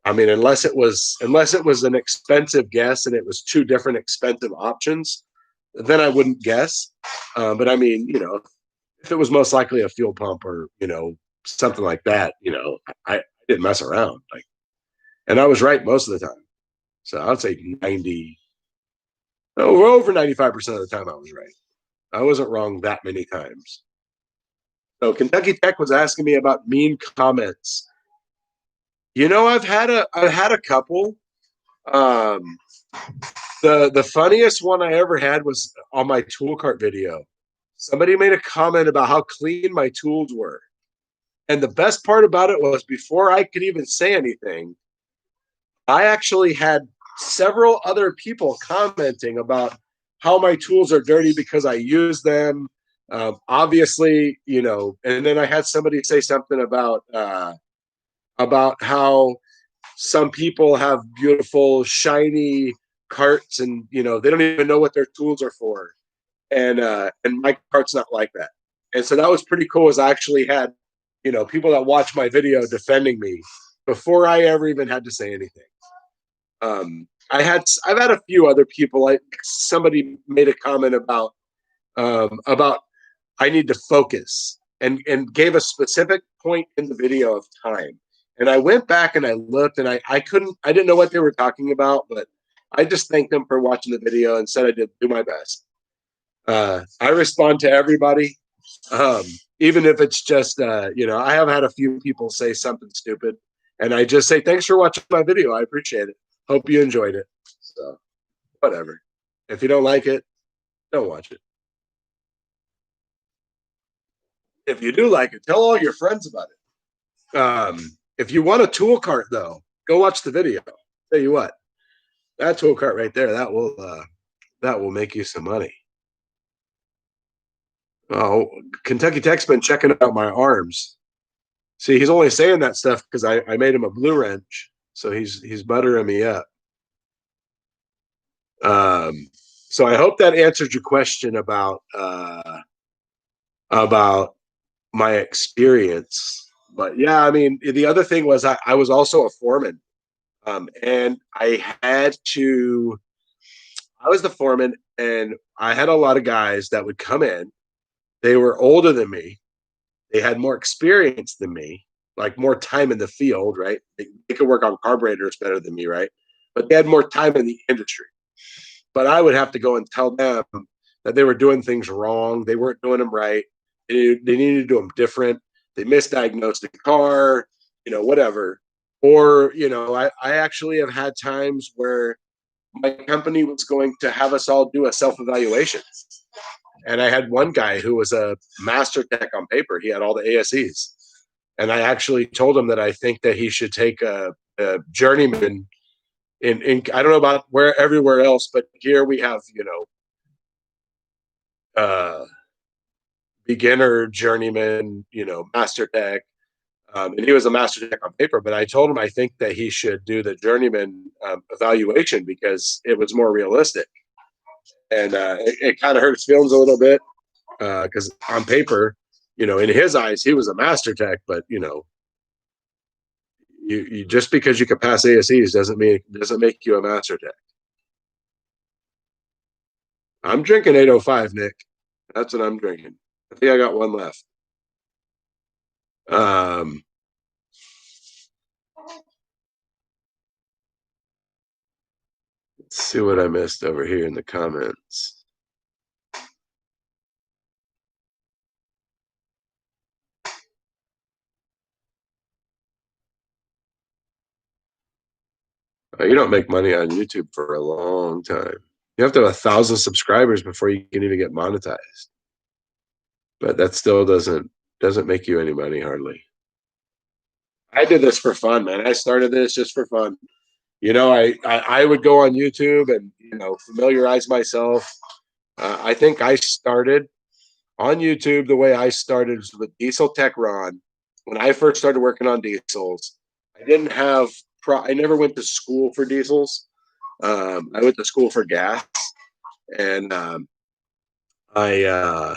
I mean, unless it was an expensive guess and it was 2 different expensive options, then I wouldn't guess. But I mean, if it was most likely a fuel pump or something like that, I didn't mess around. Like, and I was right most of the time. So I'd say over 95% of the time I was right. I wasn't wrong that many times. So Kentucky Tech was asking me about mean comments. I've had a couple. Um, the funniest one I ever had was on my tool cart video. Somebody made a comment about how clean my tools were. And the best part about it was, before I could even say anything, I actually had several other people commenting about how my tools are dirty because I use them. Obviously, and then I had somebody say something about how some people have beautiful, shiny carts, and they don't even know what their tools are for. And my cart's not like that. And so that was pretty cool. Is I actually had people that watch my video defending me before I ever even had to say anything. I've had a few other people. Like somebody made a comment about I need to focus, and gave a specific point in the video of time. And I went back and I looked, and I didn't know what they were talking about, but I just thanked them for watching the video and said I did do my best. I respond to everybody, um, even if it's just I have had a few people say something stupid, and I just say thanks for watching my video. I appreciate it. Hope you enjoyed it. So whatever. If you don't like it, don't watch it. If you do like it, tell all your friends about it. If you want a tool cart, though, go watch the video. Tell you what, that tool cart right there, that will make you some money. Oh, Kentucky Tech's been checking out my arms. See, he's only saying that stuff because I made him a blue wrench, so he's buttering me up. So I hope that answered your question about my experience. But yeah, I mean, the other thing was I was also a foreman, and I was the foreman, and I had a lot of guys that would come in. They were older than me. They had more experience than me, like more time in the field, right? They could work on carburetors better than me, right? But they had more time in the industry. But I would have to go and tell them that they were doing things wrong. They weren't doing them right. They needed to do them different. They misdiagnosed the car, whatever. Or, I actually have had times where my company was going to have us all do a self-evaluation. And I had one guy who was a master tech on paper. He had all the ASEs. And I actually told him that I think that he should take a journeyman in I don't know about where everywhere else, but here we have, beginner, journeyman, master tech. And he was a master tech on paper, but I told him I think that he should do the journeyman evaluation because it was more realistic. And it kind of hurt his feelings a little bit because on paper, in his eyes, he was a master tech, but you just because you can pass ASEs doesn't make you a master tech. I'm drinking 805, Nick. That's what I'm drinking. I think I got one left. Um, let's see what I missed over here in the comments. You don't make money on YouTube for a long time. You have to have 1,000 subscribers before you can even get monetized. But that still doesn't make you any money hardly. I did this for fun, man. I started this just for fun. I would go on YouTube and familiarize myself. I think I started on YouTube the way I started was with Diesel Tech Ron. When I first started working on diesels, I didn't have I never went to school for diesels. I went to school for gas, and I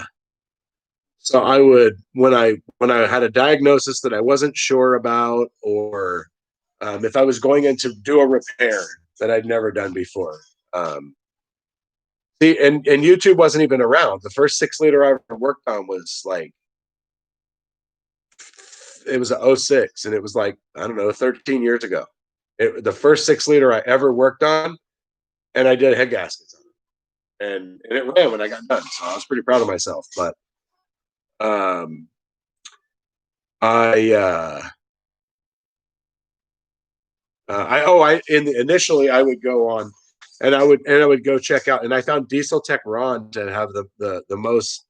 so I would when I had a diagnosis that I wasn't sure about, or if I was going in to do a repair that I'd never done before. See, and YouTube wasn't even around. The first 6-liter I ever worked on was like it was a 06, and it was like I don't know 13 years ago. The first 6-liter I ever worked on, and I did head gaskets on it, and it ran when I got done. So I was pretty proud of myself. But I initially I would go on, and I would go check out, and I found Diesel Tech Ron to have the most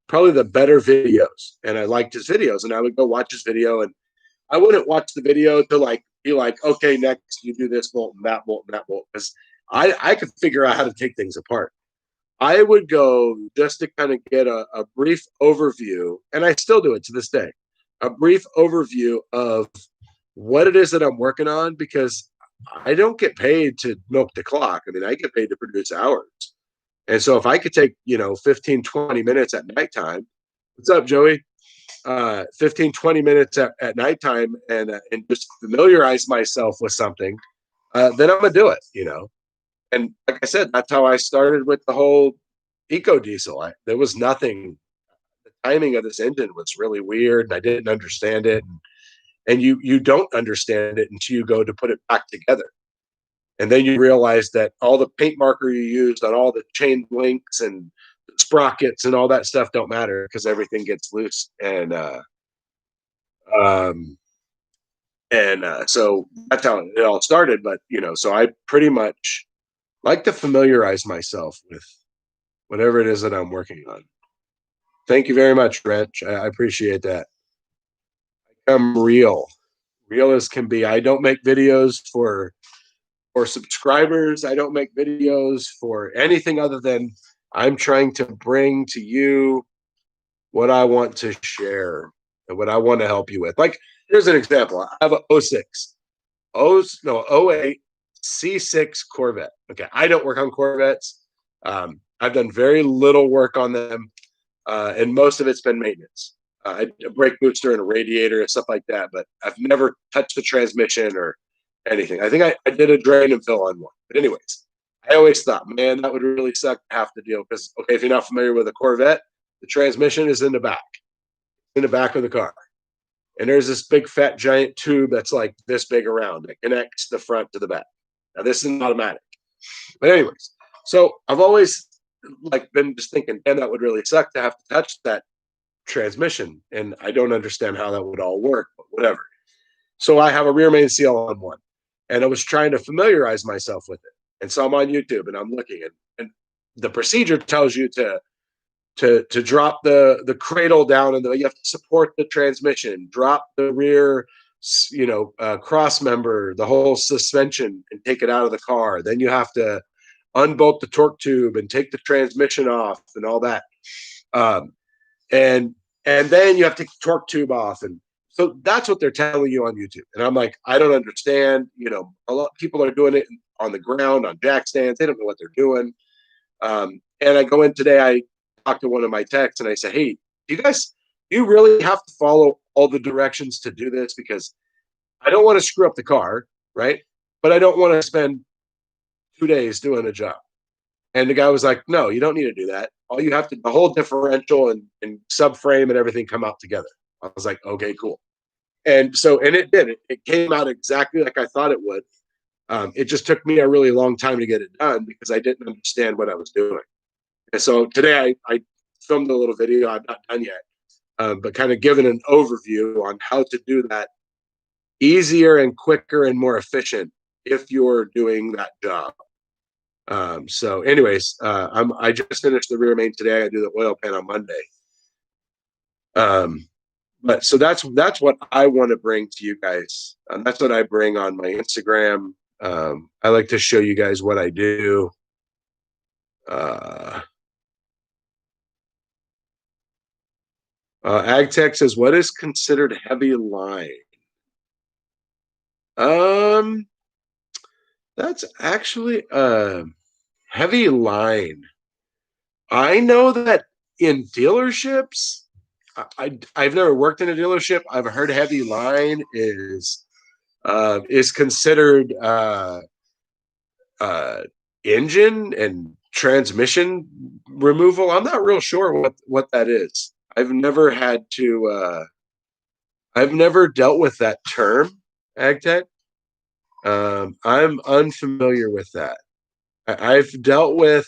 probably the better videos, and I liked his videos, and I would go watch his video, and I wouldn't watch the video to be like, okay, next you do this bolt and that bolt and that bolt, because I could figure out how to take things apart. I would go just to kind of get a brief overview, and I still do it to this day, a brief overview of what it is that I'm working on, because I don't get paid to milk the clock. I mean, I get paid to produce hours. And so if I could take, 15, 20 minutes at nighttime, what's up, Joey? 15, 20 minutes at nighttime and just familiarize myself with something, then I'm going to do it. And like I said, that's how I started with the whole eco diesel. There was nothing, the timing of this engine was really weird and I didn't understand it. And you don't understand it until you go to put it back together. And then you realize that all the paint marker you used on all the chain links and sprockets and all that stuff don't matter because everything gets loose. Um, so that's how it all started. But so I pretty much like to familiarize myself with whatever it is that I'm working on. Thank you very much, Wrench. I appreciate that. I'm real as can be. I don't make videos for subscribers. I don't make videos for anything other than I'm trying to bring to you what I want to share and what I want to help you with. Like, here's an example. I have a 06, 08 C6 Corvette. Okay, I don't work on Corvettes. I've done very little work on them, and most of it's been maintenance. A brake booster and a radiator and stuff like that, but I've never touched the transmission or anything. I think I did a drain and fill on one. But anyways, I always thought, man, that would really suck to have to deal because, okay, if you're not familiar with a Corvette, the transmission is in the back of the car. And there's this big fat giant tube that's like this big around that connects the front to the back. Now this is automatic. But anyways, so I've always like been just thinking, man, that would really suck to have to touch that transmission. And I don't understand how that would all work, but whatever. So I have a rear main seal on one. And I was trying to familiarize myself with it. And so I'm on YouTube and I'm looking and the procedure tells you to drop the cradle down and you have to support the transmission, drop the rear cross member, the whole suspension, and take it out of the car. Then you have to unbolt the torque tube and take the transmission off and all that. And then you have to take the torque tube off. And so that's what they're telling you on YouTube. And I'm like, I don't understand. A lot of people are doing it on the ground, on jack stands. They don't know what they're doing. And I go in today, I talk to one of my techs and I say, hey, do you really have to follow all the directions to do this? Because I don't want to screw up the car, right? But I don't want to spend 2 days doing a job. And the guy was like, no, you don't need to do that. All you have to, the whole differential and subframe and everything come out together. I was like, okay, cool. And so, and it did. It came out exactly like I thought it would. It just took me a really long time to get it done because I didn't understand what I was doing. And so today I filmed a little video. I'm not done yet, but kind of giving an overview on how to do that easier and quicker and more efficient if you're doing that job. So anyways, I just finished the rear main today. I do the oil pan on Monday. But so that's what I want to bring to you guys. That's what I bring on my Instagram. I like to show you guys what I do. AgTech says, what is considered heavy line? That's actually a heavy line. I know that in dealerships, I've never worked in a dealership. I've heard heavy line is considered engine and transmission removal. I'm not real sure what that is. I've never had to. I've never dealt with that term, AgTech. I'm unfamiliar with that. I've dealt with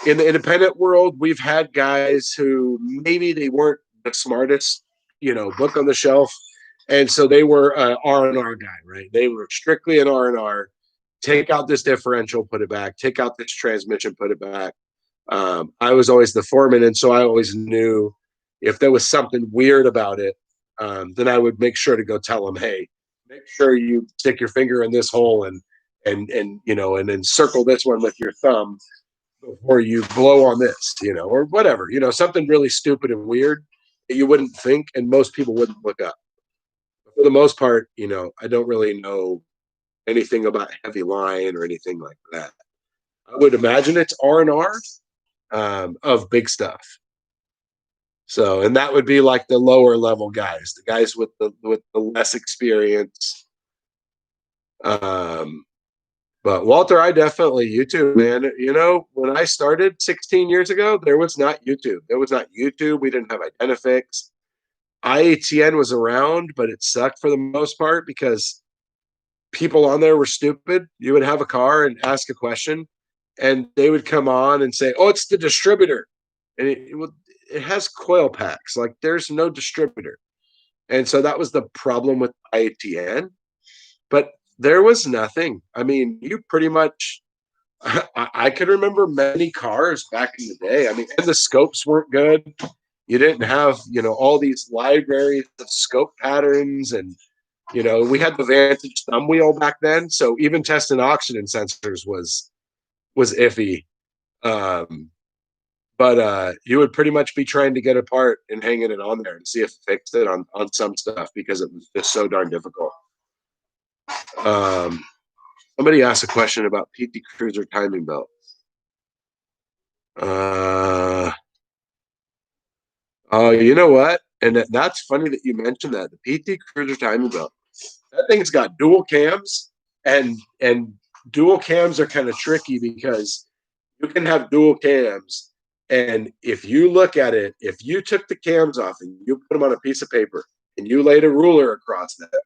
in the independent world. We've had guys who maybe they weren't the smartest, book on the shelf, and so they were an R&R guy, right? They were strictly an R&R. Take out this differential, put it back. Take out this transmission, put it back. I was always the foreman, and so I always knew if there was something weird about it, then I would make sure to go tell them, hey, make sure you stick your finger in this hole and then circle this one with your thumb before you blow on this, or whatever, something really stupid and weird that you wouldn't think and most people wouldn't look up. For the most part, I don't really know anything about heavy line or anything like that. I would imagine it's R&R of big stuff. So, and that would be like the lower level guys, the guys with the less experience. Um, but Walter, I definitely YouTube, man. You know, when I started 16 years ago, there was not YouTube. There was not YouTube. We didn't have Identifix. IATN was around, but it sucked for the most part because people on there were stupid. You would have a car and ask a question, and they would come on and say, "Oh, it's the distributor," and it has coil packs. Like there's no distributor, and so that was the problem with IATN. But there was nothing. I mean, you pretty much. I could remember many cars back in the day. I mean, and the scopes weren't good. You didn't have, you know, all these libraries of scope patterns, and you know, we had the Vantage thumb wheel back then, so even testing oxygen sensors was iffy. Um, but you would pretty much be trying to get a part and hanging it on there and see if it fixed it on some stuff because it was just so darn difficult. Um, Somebody asked a question about PT Cruiser timing belt. Oh, you know what? And that's funny that you mentioned that. The PT Cruiser timing belt. That thing's got dual cams, and dual cams are kind of tricky because you can have dual cams, and if you look at it, if you took the cams off and you put them on a piece of paper and you laid a ruler across that,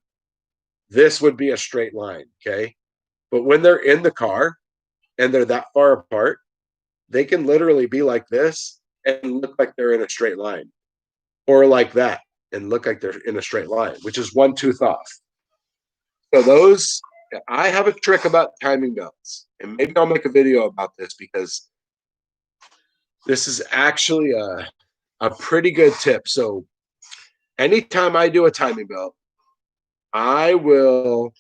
this would be a straight line, okay? But when they're in the car and they're that far apart, they can literally be like this and look like they're in a straight line, or like that and look like they're in a straight line, which is one tooth off. So those, I have a trick about timing belts, and maybe I'll make a video about this because this is actually a pretty good tip. So anytime I do a timing belt, I will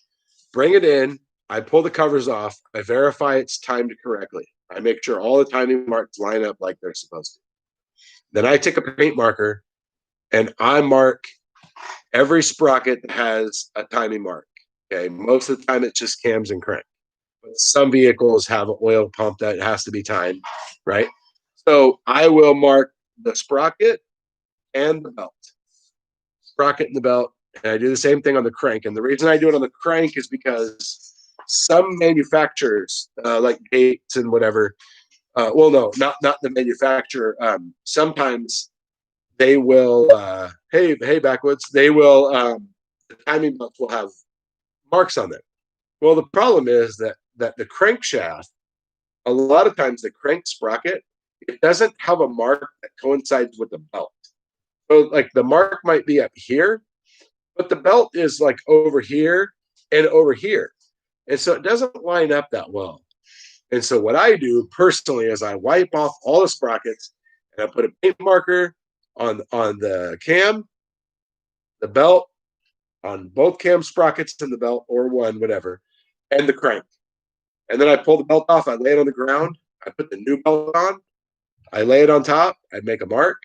bring it in, I pull the covers off, I verify it's timed correctly. I make sure all the timing marks line up like they're supposed to. Then I take a paint marker and I mark every sprocket that has a timing mark. Okay, most of the time it's just cams and crank, but some vehicles have an oil pump that has to be timed, right? So I will mark the sprocket and the belt, sprocket and the belt, and I do the same thing on the crank. And the reason I do it on the crank is because some manufacturers, like Gates and whatever, well, no, not the manufacturer. Sometimes they will, hey, backwoods, they will. The timing belts will have marks on them. Well, the problem is that the crankshaft, a lot of times the crank sprocket, it doesn't have a mark that coincides with the belt. So like the mark might be up here, but the belt is like over here and over here. And so it doesn't line up that well. And so what I do personally is I wipe off all the sprockets and I put a paint marker on the cam, the belt, on both cam sprockets in the belt or one, whatever, and the crank. And then I pull the belt off, I lay it on the ground, I put the new belt on, I lay it on top, I make a mark,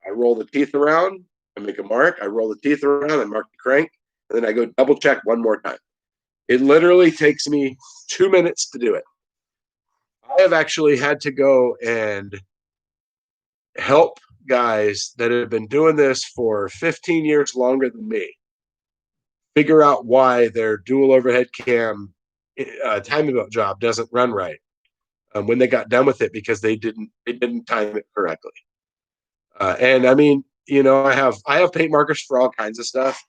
I roll the teeth around, I make a mark, I roll the teeth around, I mark the crank, and then I go double check one more time. It literally takes me 2 minutes to do it. I have actually had to go and help guys that have been doing this for 15 years longer than me figure out why their dual overhead cam timing belt job doesn't run right when they got done with it because they didn't time it correctly. And I mean, you know, I have paint markers for all kinds of stuff.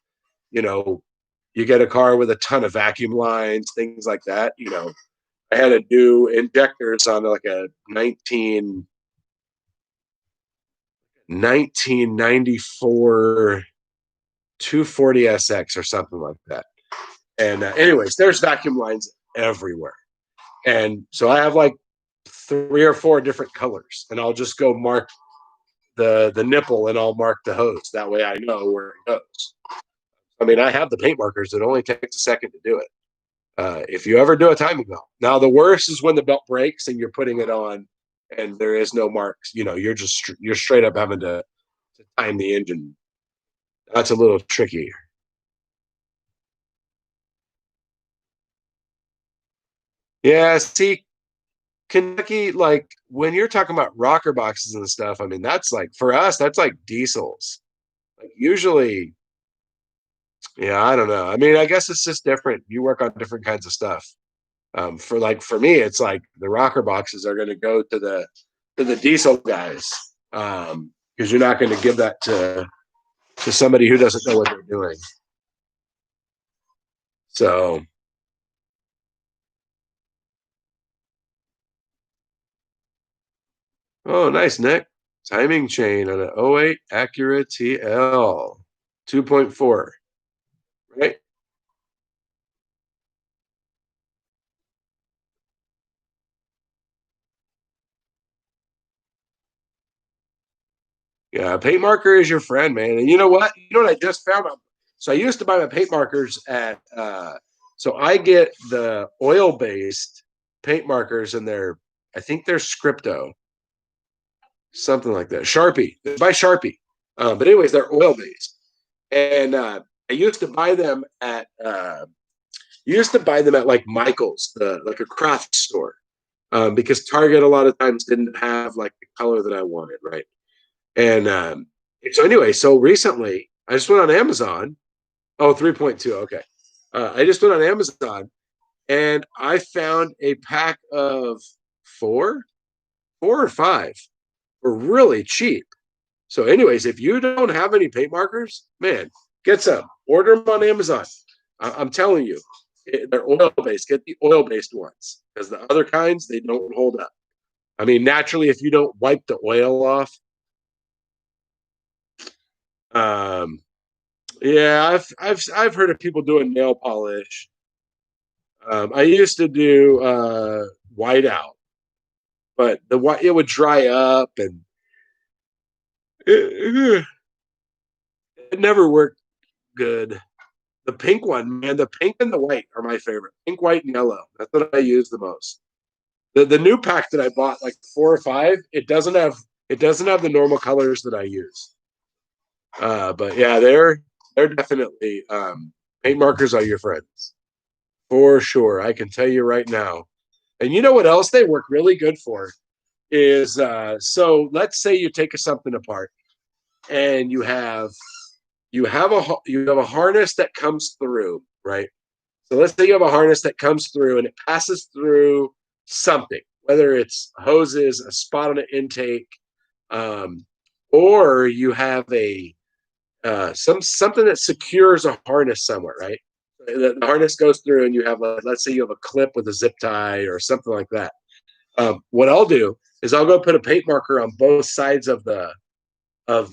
You know, you get a car with a ton of vacuum lines, things like that. You know, I had to do injectors on like a 1994 240SX or something like that. And anyways, there's vacuum lines everywhere. And so I have like 3 or 4 different colors, and I'll just go mark the nipple and I'll mark the hose. That way I know where it goes. I mean, I have the paint markers. It only takes a second to do it. If you ever do a timing belt, now the worst is when the belt breaks and you're putting it on and there is no marks. You know, you're straight up having to time the engine. That's a little tricky. Yeah, see, Kentucky, like when you're talking about rocker boxes and stuff, I mean, that's like for us, that's like diesels. Like usually, yeah, I don't know. I mean, I guess it's just different. You work on different kinds of stuff. For me, it's like the rocker boxes are going to go to the diesel guys because you're not going to give that to somebody who doesn't know what they're doing. So, oh, nice, Nick. Timing chain on an '08 Acura TL 2.4, right? Yeah, paint marker is your friend, man. And you know what? You know what I just found out? So I used to buy my paint markers at so I get the oil-based paint markers and I think they're Scripto, something like that. Sharpie. They buy Sharpie. But anyways, they're oil-based. And I used to buy them at like Michael's, like a craft store. Because Target a lot of times didn't have like the color that I wanted, right? And so anyway, so recently I just went on Amazon. Oh, 3.2. Okay. I just went on Amazon and I found a pack of four, four or five for really cheap. So, anyways, if you don't have any paint markers, man, get some. Order them on Amazon. I'm telling you, they're oil based. Get the oil based ones because the other kinds, they don't hold up. I mean, naturally, if you don't wipe the oil off, um, yeah, I've heard of people doing nail polish. I used to do whiteout, but the white it would dry up and it, it never worked good. The pink one, man, the pink and the white are my favorite. Pink, white, and yellow. That's what I use the most. The new pack that I bought, like 4 or 5, it doesn't have the normal colors that I use. But yeah, they're definitely paint markers are your friends for sure. I can tell you right now. And you know what else they work really good for is so let's say you take something apart and you have a harness that comes through, right? So let's say you have a harness that comes through and it passes through something, whether it's hoses, a spot on an intake, um, or you have a something that secures a harness somewhere, right? The harness goes through, and you have let's say you have a clip with a zip tie or something like that. What I'll do is I'll go put a paint marker on both sides of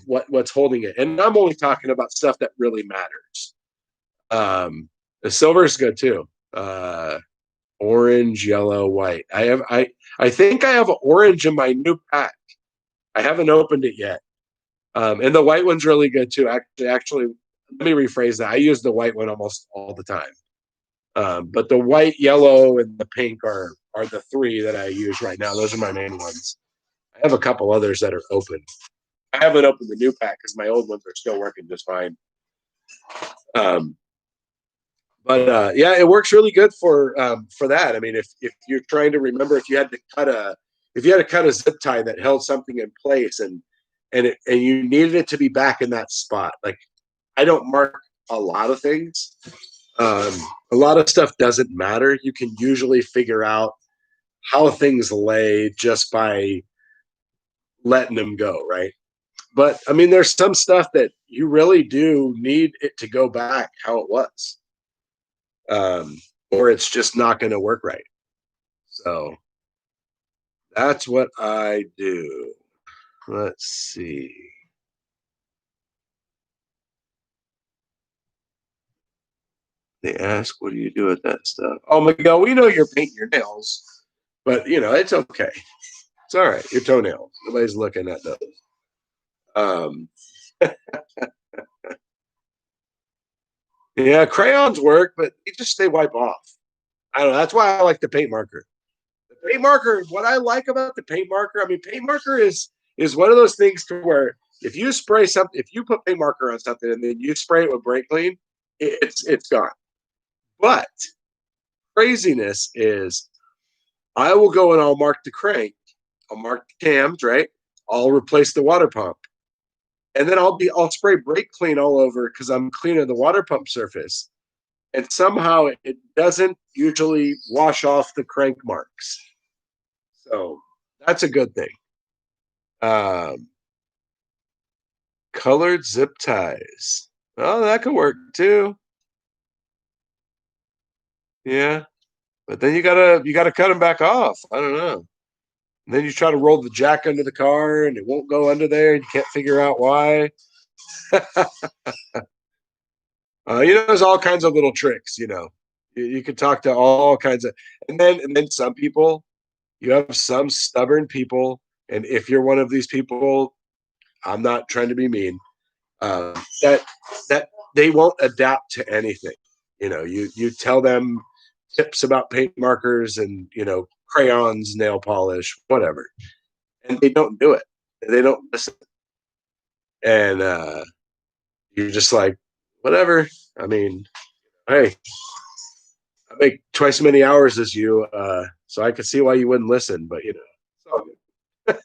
what's holding it, and I'm only talking about stuff that really matters. The silver is good too. Orange, yellow, white. I think I have orange in my new pack. I haven't opened it yet. And the white one's really good too. Actually, let me rephrase that. I use the white one almost all the time. But the white, yellow, and the pink are the three that I use right now. Those are my main ones. I have a couple others that are open. I haven't opened the new pack because my old ones are still working just fine. Um, but yeah, it works really good for that. I mean, if you're trying to remember if you had to cut a zip tie that held something in place and you needed it to be back in that spot. Like I don't mark a lot of things. Um, a lot of stuff doesn't matter. You can usually figure out how things lay just by letting them go, right? But I mean, there's some stuff that you really do need it to go back how it was, or it's just not going to work right. So that's what I do. Let's see. They ask, "What do you do with that stuff?" Oh my God, we know you're painting your nails, but you know it's okay. It's all right. Your toenails. Nobody's looking at those. Um, yeah, crayons work, but they wipe off. I don't know. That's why I like the paint marker. The paint marker. What I like about the paint marker, I mean, paint marker is one of those things to where if you spray something, if you put paint marker on something and then you spray it with brake clean, it's gone. But craziness is I will go and I'll mark the crank. I'll mark the cams, right? I'll replace the water pump. And then I'll spray brake clean all over because I'm cleaning the water pump surface. And somehow it doesn't usually wash off the crank marks. So that's a good thing. Colored zip ties. Oh, that could work too. Yeah. But then you gotta cut them back off. I don't know. And then you try to roll the jack under the car and it won't go under there and you can't figure out why. There's all kinds of little tricks, You could talk to all kinds of and then some people, you have some stubborn people, and if you're one of these people, I'm not trying to be mean, that they won't adapt to anything. You tell them tips about paint markers and crayons, nail polish, whatever, and they don't do it. They don't listen, and you're just like, whatever. I mean, hey, I make twice as many hours as you, so I could see why you wouldn't listen. But it's all good.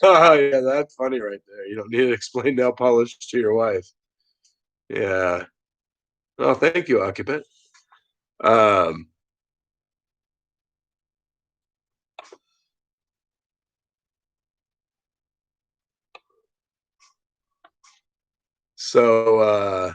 Oh yeah, that's funny right there. You don't need to explain nail polish to your wife. Yeah. Oh, thank you, occupant. Um, so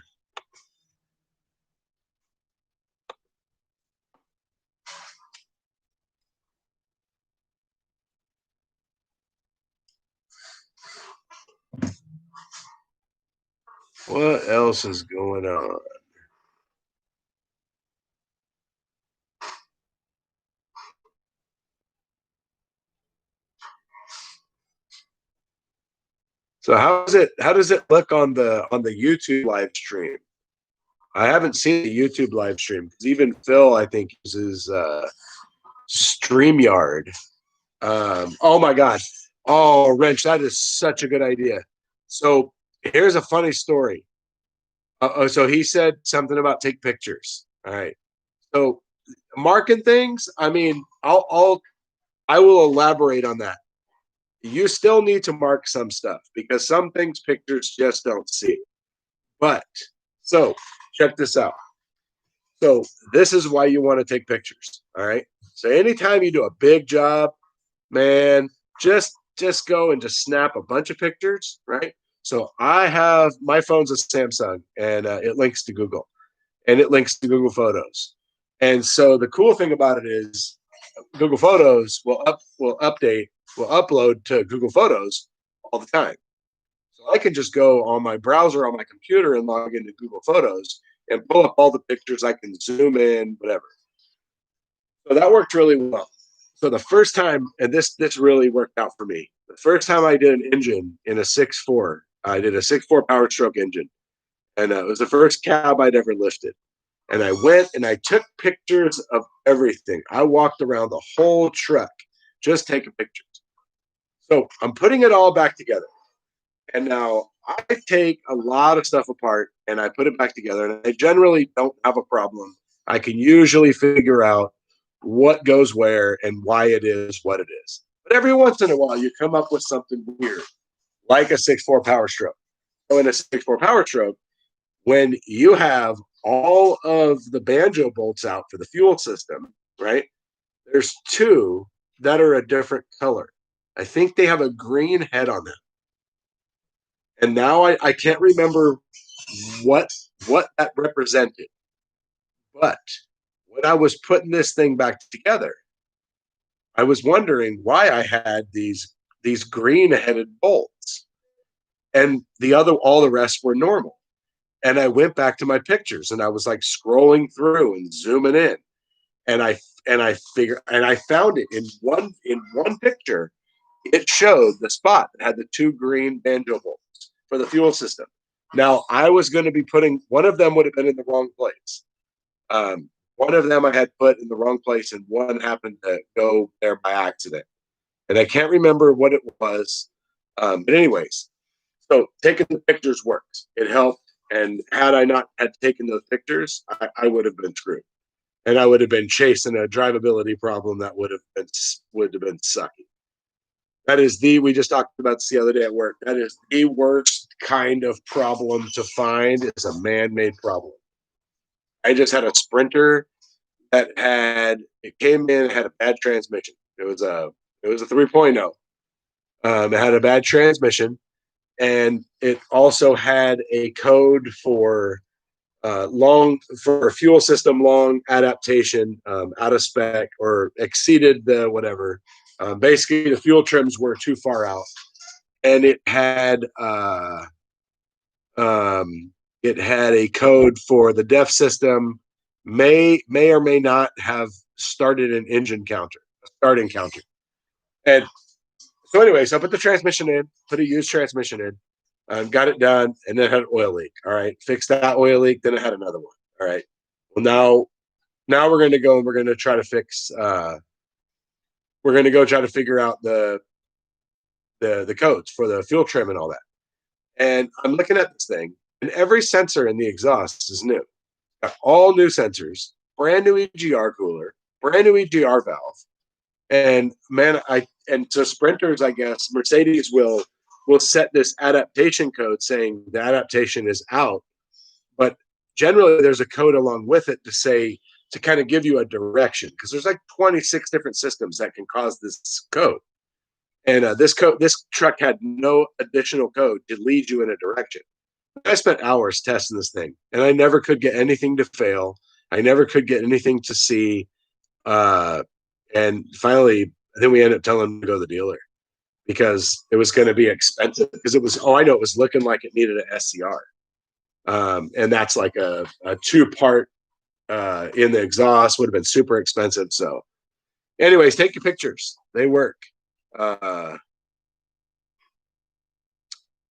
what else is going on? So how does it look on the YouTube live stream? I haven't seen the YouTube live stream because even Phil, I think, uses StreamYard. Oh my God. Oh, Wrench, that is such a good idea. So here's a funny story. So he said something about take pictures. All right. So marking things, I mean, I will elaborate on that. You still need to mark some stuff because some things pictures just don't see. But so check this out. So this is why you want to take pictures. All right. So anytime you do a big job, man, just go and just snap a bunch of pictures, right? So I have my phone's a Samsung and it links to Google and it links to Google Photos. And so the cool thing about it is Google Photos will upload to Google Photos all the time. So I can just go on my browser on my computer and log into Google Photos and pull up all the pictures. I can zoom in, whatever. So that worked really well. So the first time, and this really worked out for me. The first time I did an engine in a 6.4, I did a 6.4 Power Stroke engine, and it was the first cab I'd ever lifted. And I went and I took pictures of everything. I walked around the whole truck just taking pictures. So I'm putting it all back together. And now I take a lot of stuff apart and I put it back together. And I generally don't have a problem. I can usually figure out what goes where and why it is what it is. But every once in a while, you come up with something weird, like a 6.4 Power Stroke. So in a 6.4 Power Stroke, when you have all of the banjo bolts out for the fuel system, right? There's two that are a different color. I think they have a green head on them. And now I can't remember what that represented. But when I was putting this thing back together, I was wondering why I had these green headed bolts and all the rest were normal. And I went back to my pictures and I was like scrolling through and zooming in. And I found it in one picture. It showed the spot that had the two green banjo bolts for the fuel system. Now I was going to be putting one of them would have been in the wrong place. One of them I had put in the wrong place, and one happened to go there by accident. And I can't remember what it was. But anyways, so taking the pictures worked. It helped. And had I not had taken those pictures, I would have been screwed, and I would have been chasing a drivability problem that would have been sucky. That is we just talked about this the other day at work. That is the worst kind of problem to find, is a man-made problem. I just had a Sprinter that it came in, had a bad transmission. It was a 3.0. It had a bad transmission, and it also had a code for for fuel system long adaptation, out of spec or exceeded the whatever. Basically, the fuel trims were too far out, and it had a code for the DEF system may or may not have started an engine counter, a starting counter. And so anyway, so I put the transmission in, put a used transmission in, got it done, and then it had an oil leak. All right, fixed that oil leak, then it had another one. All right, well now we're going to go and we're going to try to fix. We're going to go try to figure out the codes for the fuel trim and all that. And I'm looking at this thing, and every sensor in the exhaust is new. Got all new sensors, brand new EGR cooler, brand new EGR valve. And man, so Sprinters, I guess, Mercedes will set this adaptation code saying the adaptation is out. But generally there's a code along with it to kind of give you a direction, because there's like 26 different systems that can cause this code. And this truck had no additional code to lead you in a direction. I spent hours testing this thing, and I never could get anything to fail. I never could get anything to see. And finally, I think we ended up telling him to go to the dealer, because it was going to be expensive. Because it was, it was looking like it needed an SCR. And that's like a 2-part in the exhaust, would have been super expensive. So anyways, take your pictures. They work.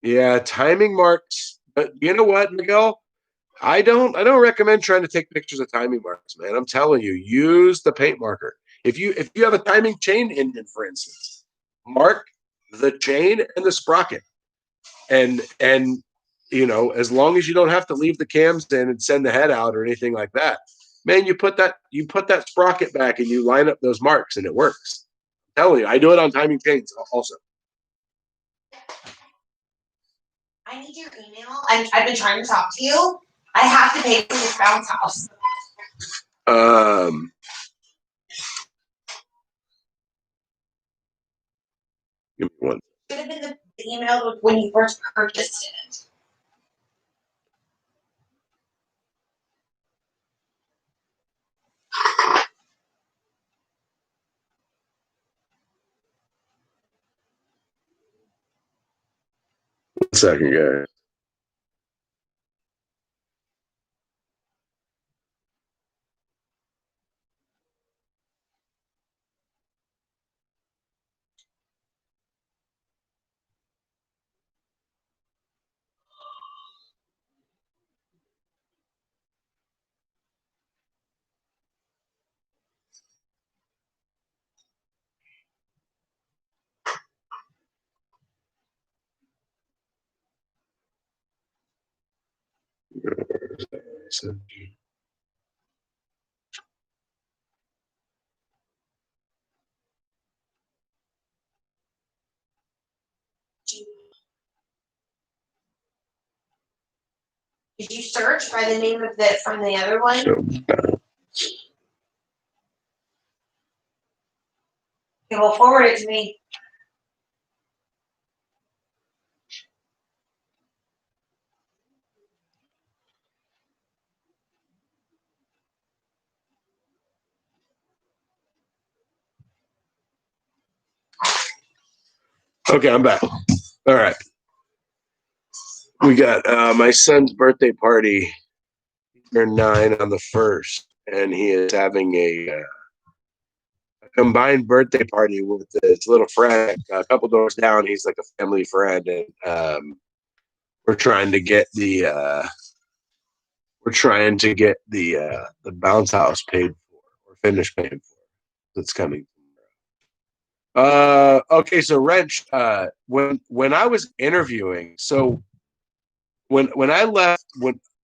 Yeah, timing marks. But you know what, Miguel? I don't recommend trying to take pictures of timing marks, man. I'm telling you, use the paint marker. If you have a timing chain engine, for instance, mark the chain and the sprocket. And as long as you don't have to leave the cams in and send the head out or anything like that, man, you put that sprocket back and you line up those marks and it works. I'm telling you, I do it on timing chains also. I need your email. I've been trying to talk to you. I have to pay for this bounce house. Give me one. Should have been the email when you first purchased it. One second, guys. Did you search by the name of from the other one? Okay, well, forward it to me. Okay, I'm back. All right. We got my son's birthday party. He turned 9 on the 1st, and he is having a combined birthday party with his little friend a couple doors down. He's like a family friend, and we're trying to get the bounce house paid for or finished paying for. That's coming. Okay, so Wrench, when I was interviewing, so when I left,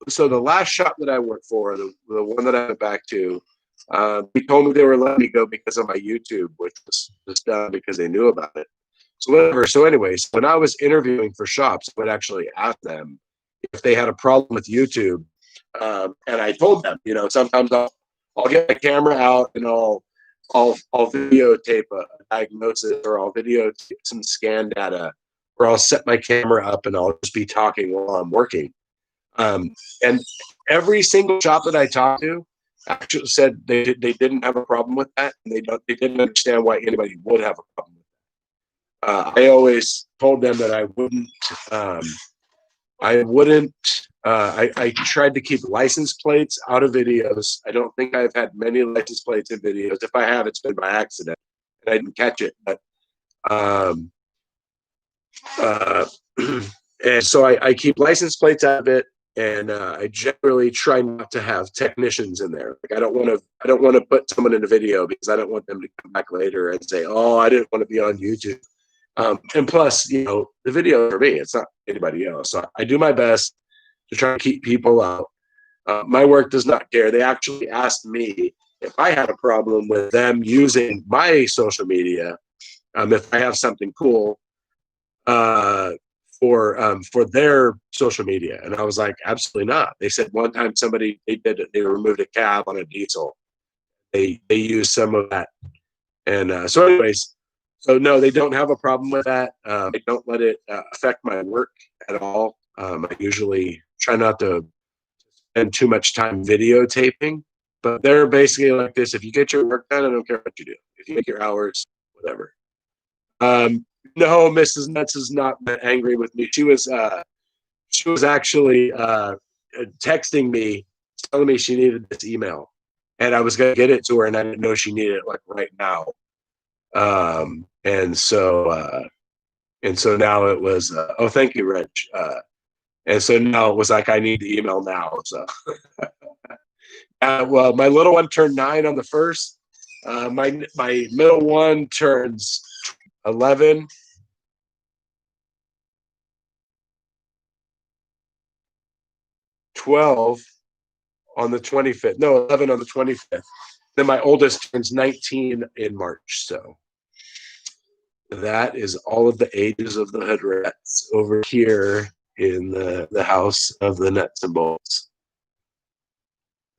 so the last shop that I worked for, the one that I went back to, they told me they were letting me go because of my YouTube, which was just done because they knew about it. So whatever. So anyways, when I was interviewing for shops, I would actually ask them if they had a problem with YouTube. And I told them, sometimes I'll get my camera out and I'll videotape a diagnosis, or I'll videotape some scan data, or I'll set my camera up and I'll just be talking while I'm working. And every single shop that I talked to actually said they didn't have a problem with that, and they didn't understand why anybody would have a problem with that. I always told them that I wouldn't. I tried to keep license plates out of videos. I don't think I've had many license plates in videos. If I have, it's been by accident and I didn't catch it. But and so I keep license plates out of it, and I generally try not to have technicians in there. Like I don't want to put someone in a video because I don't want them to come back later and say, "Oh, I didn't want to be on YouTube." And plus, the video for me, it's not anybody else. So I do my best to try to keep people out. My work does not care. They actually asked me if I had a problem with them using my social media, if I have something cool for their social media, and I was like, absolutely not. They said one time they removed a cab on a diesel. They used some of that, and so anyways. So no, they don't have a problem with that. They don't let it affect my work at all. I usually try not to spend too much time videotaping, but they're basically like this: if you get your work done, I don't care what you do. If you make your hours, whatever. No, Mrs. Nuts is not angry with me. She was actually texting me, telling me she needed this email, and I was gonna get it to her, and I didn't know she needed it like right now. And so now it was, oh, thank you, Rich. And so now it was like, I need the email now. So, well, my little one turned 9 on the 1st. My middle one turns 11. On the 25th. No, 11 on the 25th. Then my oldest turns 19 in March. So that is all of the ages of the hood rats over here in the house of the nuts and bolts.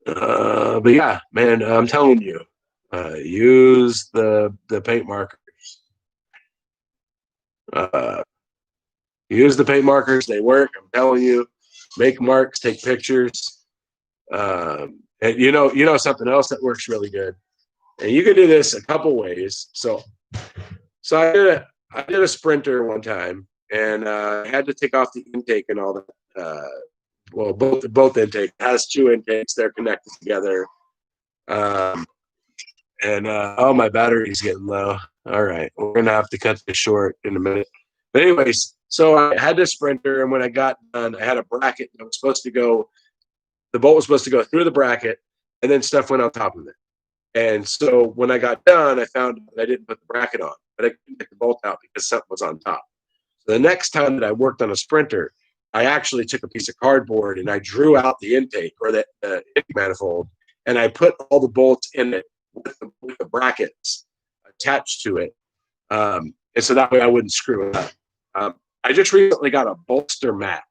But yeah, man, I'm telling you, use the paint markers. Use the paint markers; they work. I'm telling you, make marks, take pictures. And something else that works really good, and you can do this a couple ways. So I did a Sprinter one time, and I had to take off the intake and all that. Well, both intake has 2 intakes; they're connected together. And oh, my battery's getting low. All right, we're gonna have to cut this short in a minute. But anyways, so I had this Sprinter, and when I got done, I had a bracket that was supposed to go. The bolt was supposed to go through the bracket, and then stuff went on top of it. And so when I got done, I found that I didn't put the bracket on, but I couldn't get the bolt out because something was on top. So the next time that I worked on a Sprinter, I actually took a piece of cardboard and I drew out the intake, or the intake manifold, and I put all the bolts in it with the brackets attached to it. And so that way I wouldn't screw it up. I just recently got a bolster mat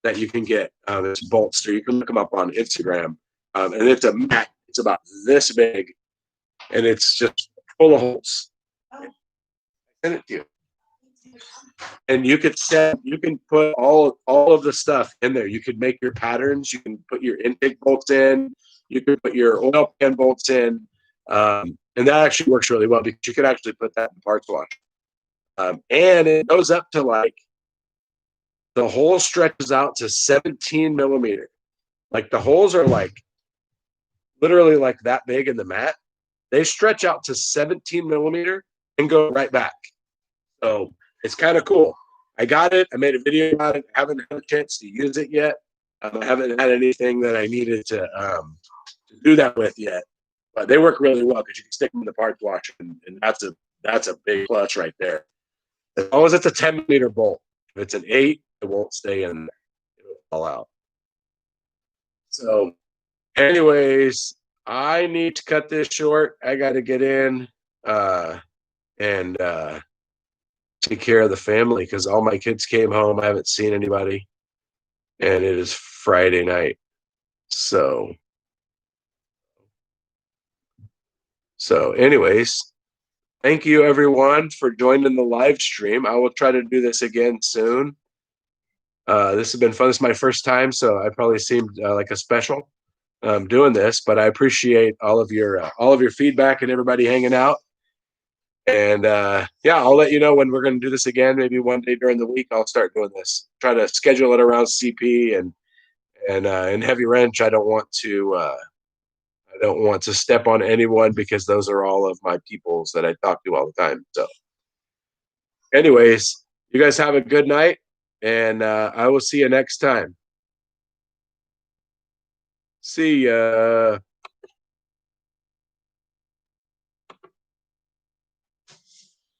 that you can get. It's Bolster. You can look them up on Instagram. And it's a mat. It's about this big, and it's just full of holes. I send it to you. And you can put all of the stuff in there. You could make your patterns. You can put your intake bolts in. You could put your oil pan bolts in. And that actually works really well because you could actually put that in parts wash. And it goes up to the hole stretches out to 17 millimeter. Like the holes are literally like that big in the mat. They stretch out to 17 millimeter and go right back. So it's kind of cool. I got it. I made a video about it. I haven't had a chance to use it yet. I haven't had anything that I needed to do that with yet. But they work really well because you can stick them in the parts washer, and that's a big plus right there. As long as it's a 10 millimeter bolt. If it's an 8, it won't stay in there. all out. So, anyways, I need to cut this short. I got to get in and take care of the family because all my kids came home. I haven't seen anybody, and it is Friday night. So, anyways, thank you everyone for joining the live stream. I will try to do this again soon. This has been fun. This is my first time, so I probably seemed like a special doing this, but I appreciate all of your feedback and everybody hanging out. And yeah, I'll let you know when we're going to do this again. Maybe one day during the week, I'll start doing this. Try to schedule it around CP and Heavy Wrench. I don't want to step on anyone because those are all of my peoples that I talk to all the time. So, anyways, you guys have a good night, and I will see you next time. See ya.